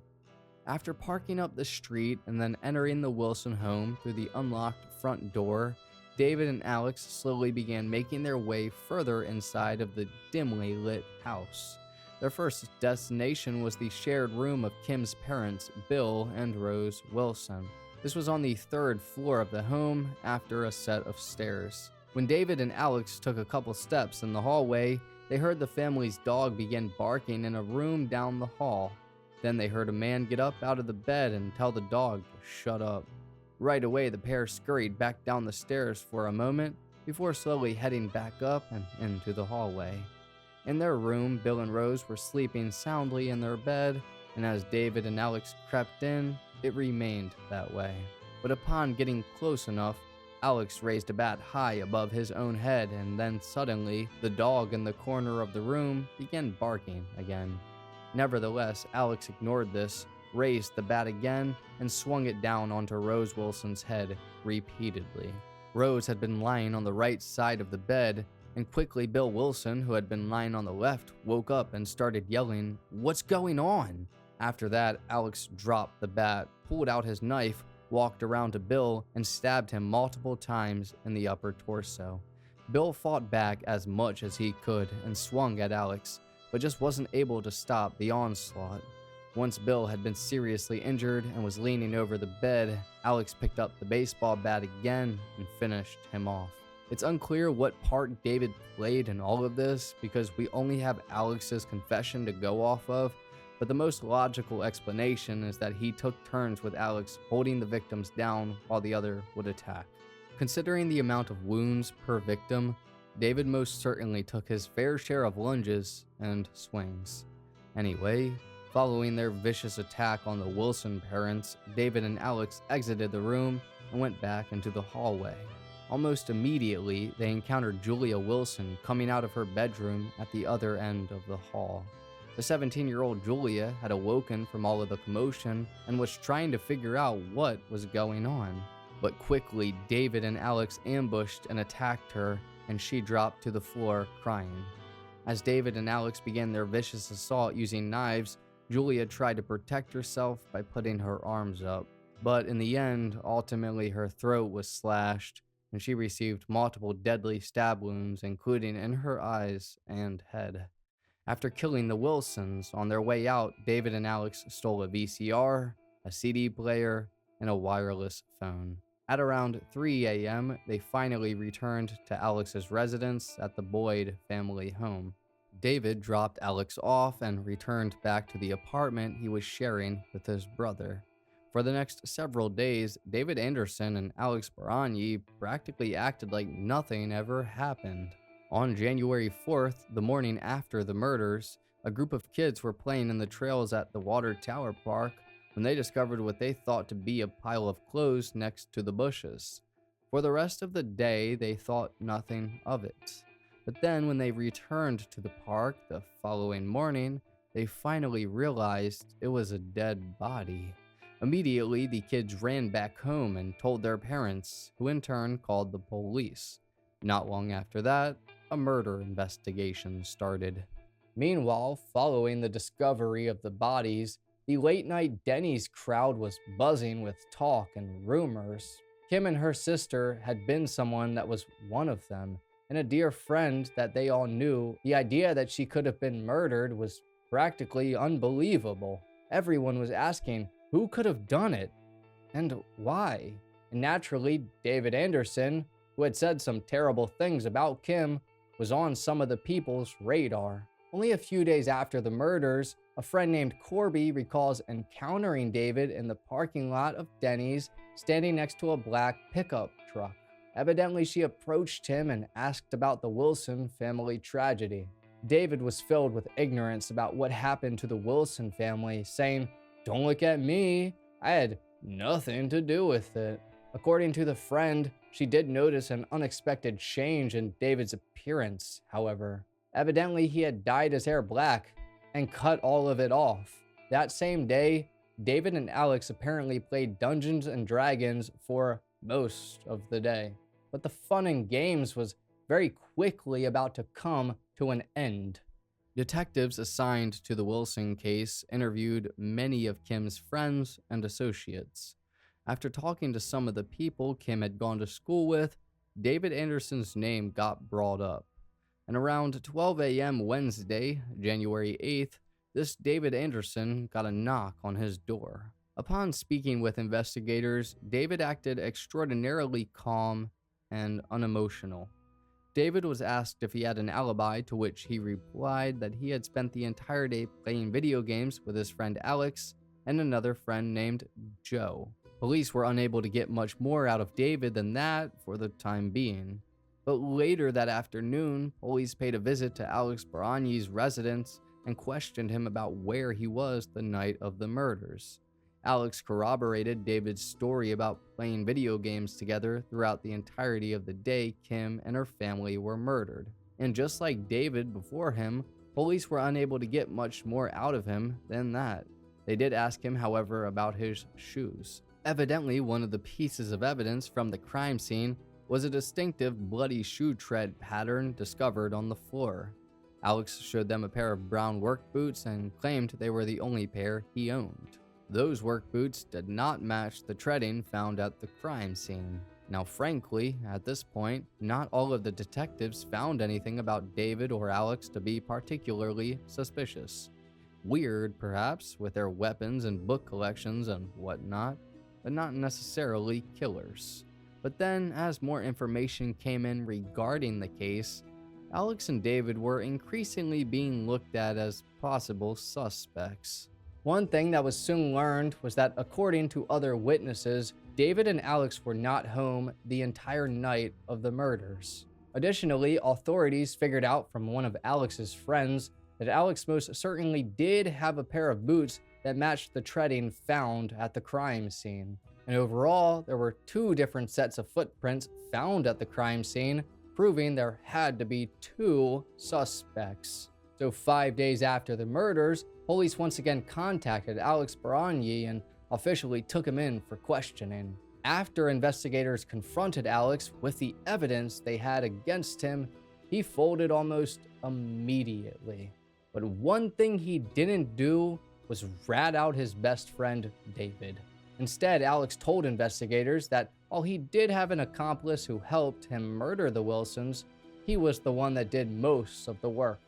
After parking up the street and then entering the Wilson home through the unlocked front door, David and Alex slowly began making their way further inside of the dimly lit house. Their first destination was the shared room of Kim's parents, Bill and Rose Wilson. This was on the third floor of the home after a set of stairs. When David and Alex took a couple steps in the hallway, they heard the family's dog begin barking in a room down the hall. Then they heard a man get up out of the bed and tell the dog to shut up. Right away, the pair scurried back down the stairs for a moment before slowly heading back up and into the hallway. In their room, Bill and Rose were sleeping soundly in their bed, and as David and Alex crept in, it remained that way. But upon getting close enough, Alex raised a bat high above his own head, and then suddenly, the dog in the corner of the room began barking again. Nevertheless, Alex ignored this, raised the bat again, and swung it down onto Rose Wilson's head repeatedly. Rose had been lying on the right side of the bed, and quickly Bill Wilson, who had been lying on the left, woke up and started yelling, "What's going on?" After that, Alex dropped the bat, pulled out his knife, walked around to Bill, and stabbed him multiple times in the upper torso. Bill fought back as much as he could and swung at Alex, but just wasn't able to stop the onslaught. Once Bill had been seriously injured and was leaning over the bed, Alex picked up the baseball bat again and finished him off. It's unclear what part David played in all of this because we only have Alex's confession to go off of, but the most logical explanation is that he took turns with Alex holding the victims down while the other would attack. Considering the amount of wounds per victim, David most certainly took his fair share of lunges and swings. Anyway, following their vicious attack on the Wilson parents, David and Alex exited the room and went back into the hallway. Almost immediately, they encountered Julia Wilson coming out of her bedroom at the other end of the hall. The 17-year-old Julia had awoken from all of the commotion and was trying to figure out what was going on. But quickly, David and Alex ambushed and attacked her, and she dropped to the floor crying. As David and Alex began their vicious assault using knives, Julia tried to protect herself by putting her arms up. But in the end, ultimately her throat was slashed, and she received multiple deadly stab wounds, including in her eyes and head. After killing the Wilsons, on their way out, David and Alex stole a VCR, a CD player, and a wireless phone. At around 3 a.m., they finally returned to Alex's residence at the Boyd family home. David dropped Alex off and returned back to the apartment he was sharing with his brother. For the next several days, David Anderson and Alex Baragni practically acted like nothing ever happened. On January 4th, the morning after the murders, a group of kids were playing in the trails at the Water Tower Park when they discovered what they thought to be a pile of clothes next to the bushes. For the rest of the day, they thought nothing of it. But then when they returned to the park the following morning, they finally realized it was a dead body. Immediately, the kids ran back home and told their parents, who in turn called the police. Not long after that, a murder investigation started. Meanwhile, following the discovery of the bodies, the late-night Denny's crowd was buzzing with talk and rumors. Kim and her sister had been someone that was one of them, and a dear friend that they all knew. The idea that she could have been murdered was practically unbelievable. Everyone was asking who could have done it, and why. And naturally, David Anderson, who had said some terrible things about Kim, was on some of the people's radar. Only a few days after the murders, a friend named Corby recalls encountering David in the parking lot of Denny's, standing next to a black pickup truck. Evidently, she approached him and asked about the Wilson family tragedy. David was filled with ignorance about what happened to the Wilson family, saying, "Don't look at me. I had nothing to do with it." According to the friend, she did notice an unexpected change in David's appearance, however. Evidently, he had dyed his hair black and cut all of it off. That same day, David and Alex apparently played Dungeons and Dragons for most of the day. But the fun and games was very quickly about to come to an end. Detectives assigned to the Wilson case interviewed many of Kim's friends and associates. After talking to some of the people Kim had gone to school with, David Anderson's name got brought up. And around 12 a.m. Wednesday, January 8th, this David Anderson got a knock on his door. Upon speaking with investigators, David acted extraordinarily calm and unemotional. David was asked if he had an alibi, to which he replied that he had spent the entire day playing video games with his friend Alex and another friend named Joe. Police were unable to get much more out of David than that for the time being. But later that afternoon, police paid a visit to Alex Baragni's residence and questioned him about where he was the night of the murders. Alex corroborated David's story about playing video games together throughout the entirety of the day Kim and her family were murdered. And just like David before him, police were unable to get much more out of him than that. They did ask him, however, about his shoes. Evidently, one of the pieces of evidence from the crime scene was a distinctive bloody shoe tread pattern discovered on the floor. Alex showed them a pair of brown work boots and claimed they were the only pair he owned. Those work boots did not match the treading found at the crime scene. Now, frankly, at this point, not all of the detectives found anything about David or Alex to be particularly suspicious. Weird, perhaps, with their weapons and book collections and whatnot, but not necessarily killers. But then, as more information came in regarding the case, Alex and David were increasingly being looked at as possible suspects. One thing that was soon learned was that, according to other witnesses, David and Alex were not home the entire night of the murders. Additionally, authorities figured out from one of Alex's friends that Alex most certainly did have a pair of boots that matched the treading found at the crime scene. And overall, there were 2 different sets of footprints found at the crime scene, proving there had to be 2 suspects. So 5 days after the murders, police once again contacted Alex Baragni and officially took him in for questioning. After investigators confronted Alex with the evidence they had against him, he folded almost immediately. But one thing he didn't do was rat out his best friend, David. Instead, Alex told investigators that while he did have an accomplice who helped him murder the Wilsons, he was the one that did most of the work.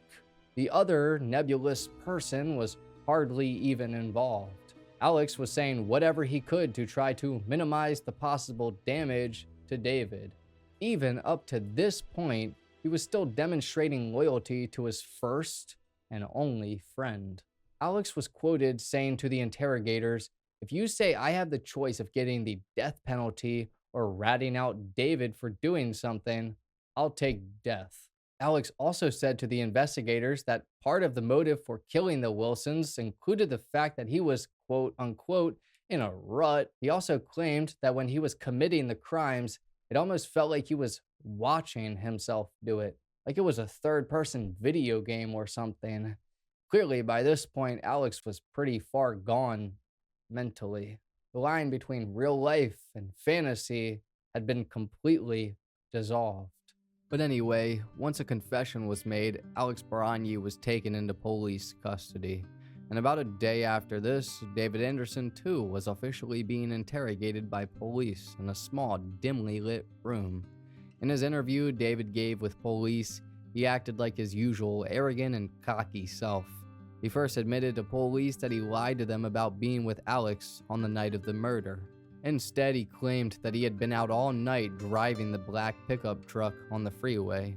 The other nebulous person was hardly even involved. Alex was saying whatever he could to try to minimize the possible damage to David. Even up to this point, he was still demonstrating loyalty to his first and only friend. Alex was quoted saying to the interrogators, "If you say I have the choice of getting the death penalty or ratting out David for doing something, I'll take death." Alex also said to the investigators that part of the motive for killing the Wilsons included the fact that he was, quote unquote, in a rut. He also claimed that when he was committing the crimes, it almost felt like he was watching himself do it, like it was a third person video game or something. Clearly, by this point, Alex was pretty far gone mentally. The line between real life and fantasy had been completely dissolved. But anyway, once a confession was made, Alex Baragni was taken into police custody. And about a day after this, David Anderson too was officially being interrogated by police in a small, dimly lit room. In his interview David gave with police, he acted like his usual arrogant and cocky self. He first admitted to police that he lied to them about being with Alex on the night of the murder. Instead, he claimed that he had been out all night driving the black pickup truck on the freeway.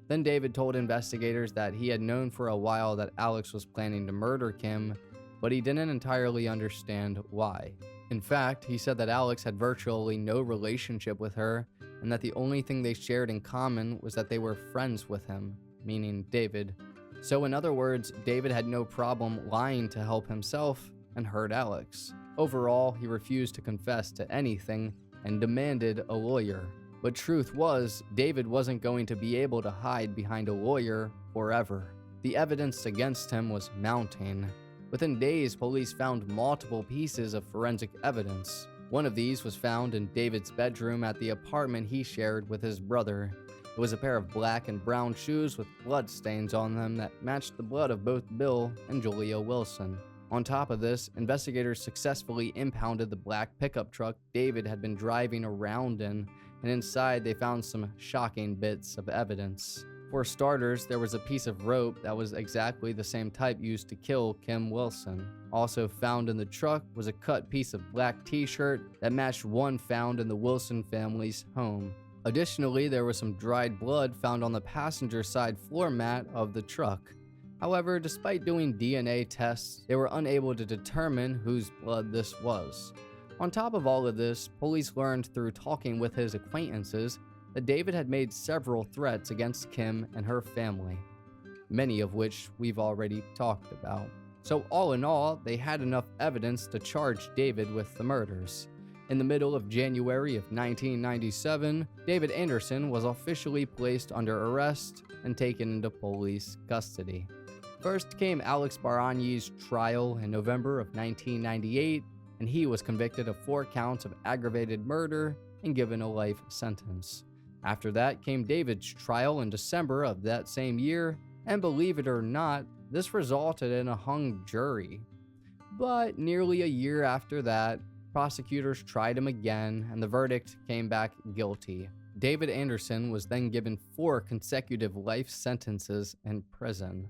Then David told investigators that he had known for a while that Alex was planning to murder Kim, but he didn't entirely understand why. In fact, he said that Alex had virtually no relationship with her, and that the only thing they shared in common was that they were friends with him, meaning David. So in other words, David had no problem lying to help himself and hurt Alex. Overall, he refused to confess to anything and demanded a lawyer. But truth was, David wasn't going to be able to hide behind a lawyer forever. The evidence against him was mounting. Within days, police found multiple pieces of forensic evidence. One of these was found in David's bedroom at the apartment he shared with his brother. It was a pair of black and brown shoes with blood stains on them that matched the blood of both Bill and Julia Wilson. On top of this, investigators successfully impounded the black pickup truck David had been driving around in, and inside they found some shocking bits of evidence. For starters, there was a piece of rope that was exactly the same type used to kill Kim Wilson. Also found in the truck was a cut piece of black t-shirt that matched one found in the Wilson family's home. Additionally, there was some dried blood found on the passenger side floor mat of the truck. However, despite doing DNA tests, they were unable to determine whose blood this was. On top of all of this, police learned through talking with his acquaintances that David had made several threats against Kim and her family, many of which we've already talked about. So all in all, they had enough evidence to charge David with the murders. In the middle of January of 1997, David Anderson was officially placed under arrest and taken into police custody. First came Alex Baragni's trial in November of 1998, and he was convicted of 4 counts of aggravated murder and given a life sentence. After that came David's trial in December of that same year, and believe it or not, this resulted in a hung jury. But nearly a year after that, prosecutors tried him again, and the verdict came back guilty. David Anderson was then given 4 consecutive life sentences in prison.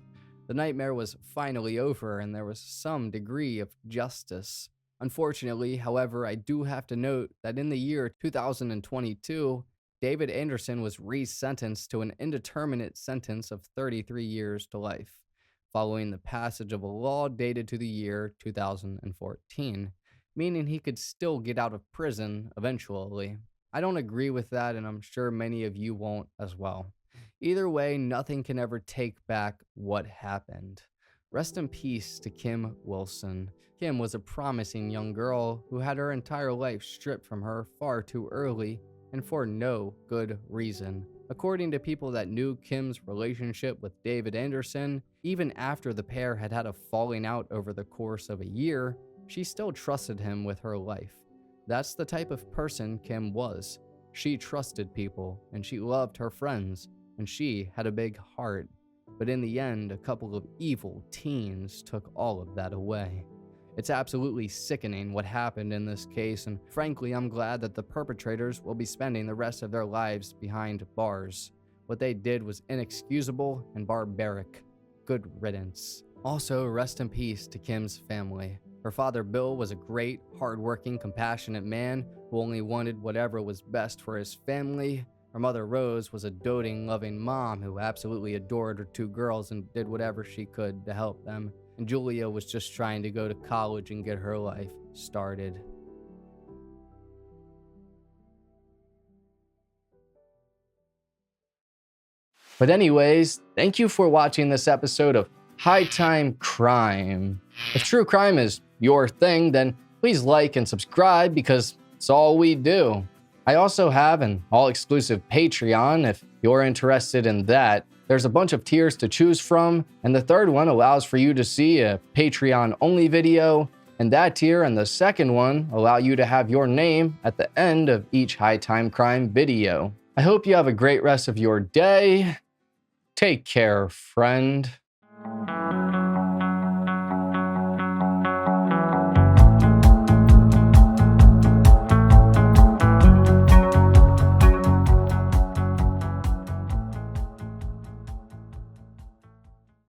The nightmare was finally over, and there was some degree of justice. Unfortunately, however, I do have to note that in the year 2022, David Anderson was re-sentenced to an indeterminate sentence of 33 years to life, following the passage of a law dated to the year 2014, meaning he could still get out of prison eventually. I don't agree with that, and I'm sure many of you won't as well. Either way, nothing can ever take back what happened. Rest in peace to Kim Wilson. Kim was a promising young girl who had her entire life stripped from her far too early and for no good reason. According to people that knew Kim's relationship with David Anderson, even after the pair had had a falling out over the course of a year, she still trusted him with her life. That's the type of person Kim was. She trusted people, and she loved her friends, and she had a big heart. But in the end, a couple of evil teens took all of that away. It's absolutely sickening what happened in this case, and frankly, I'm glad that the perpetrators will be spending the rest of their lives behind bars. What they did was inexcusable and barbaric. Good riddance. Also, rest in peace to Kim's family. Her father Bill was a great, hardworking, compassionate man who only wanted whatever was best for his family. Her mother Rose was a doting, loving mom who absolutely adored her two girls and did whatever she could to help them. And Julia was just trying to go to college and get her life started. But anyways, thank you for watching this episode of High Time Crime. If true crime is your thing, then please like and subscribe because it's all we do. I also have an all-exclusive Patreon if you're interested in that. There's a bunch of tiers to choose from, and the third one allows for you to see a Patreon-only video, and that tier and the second one allow you to have your name at the end of each High Time Crime video. I hope you have a great rest of your day. Take care, friend.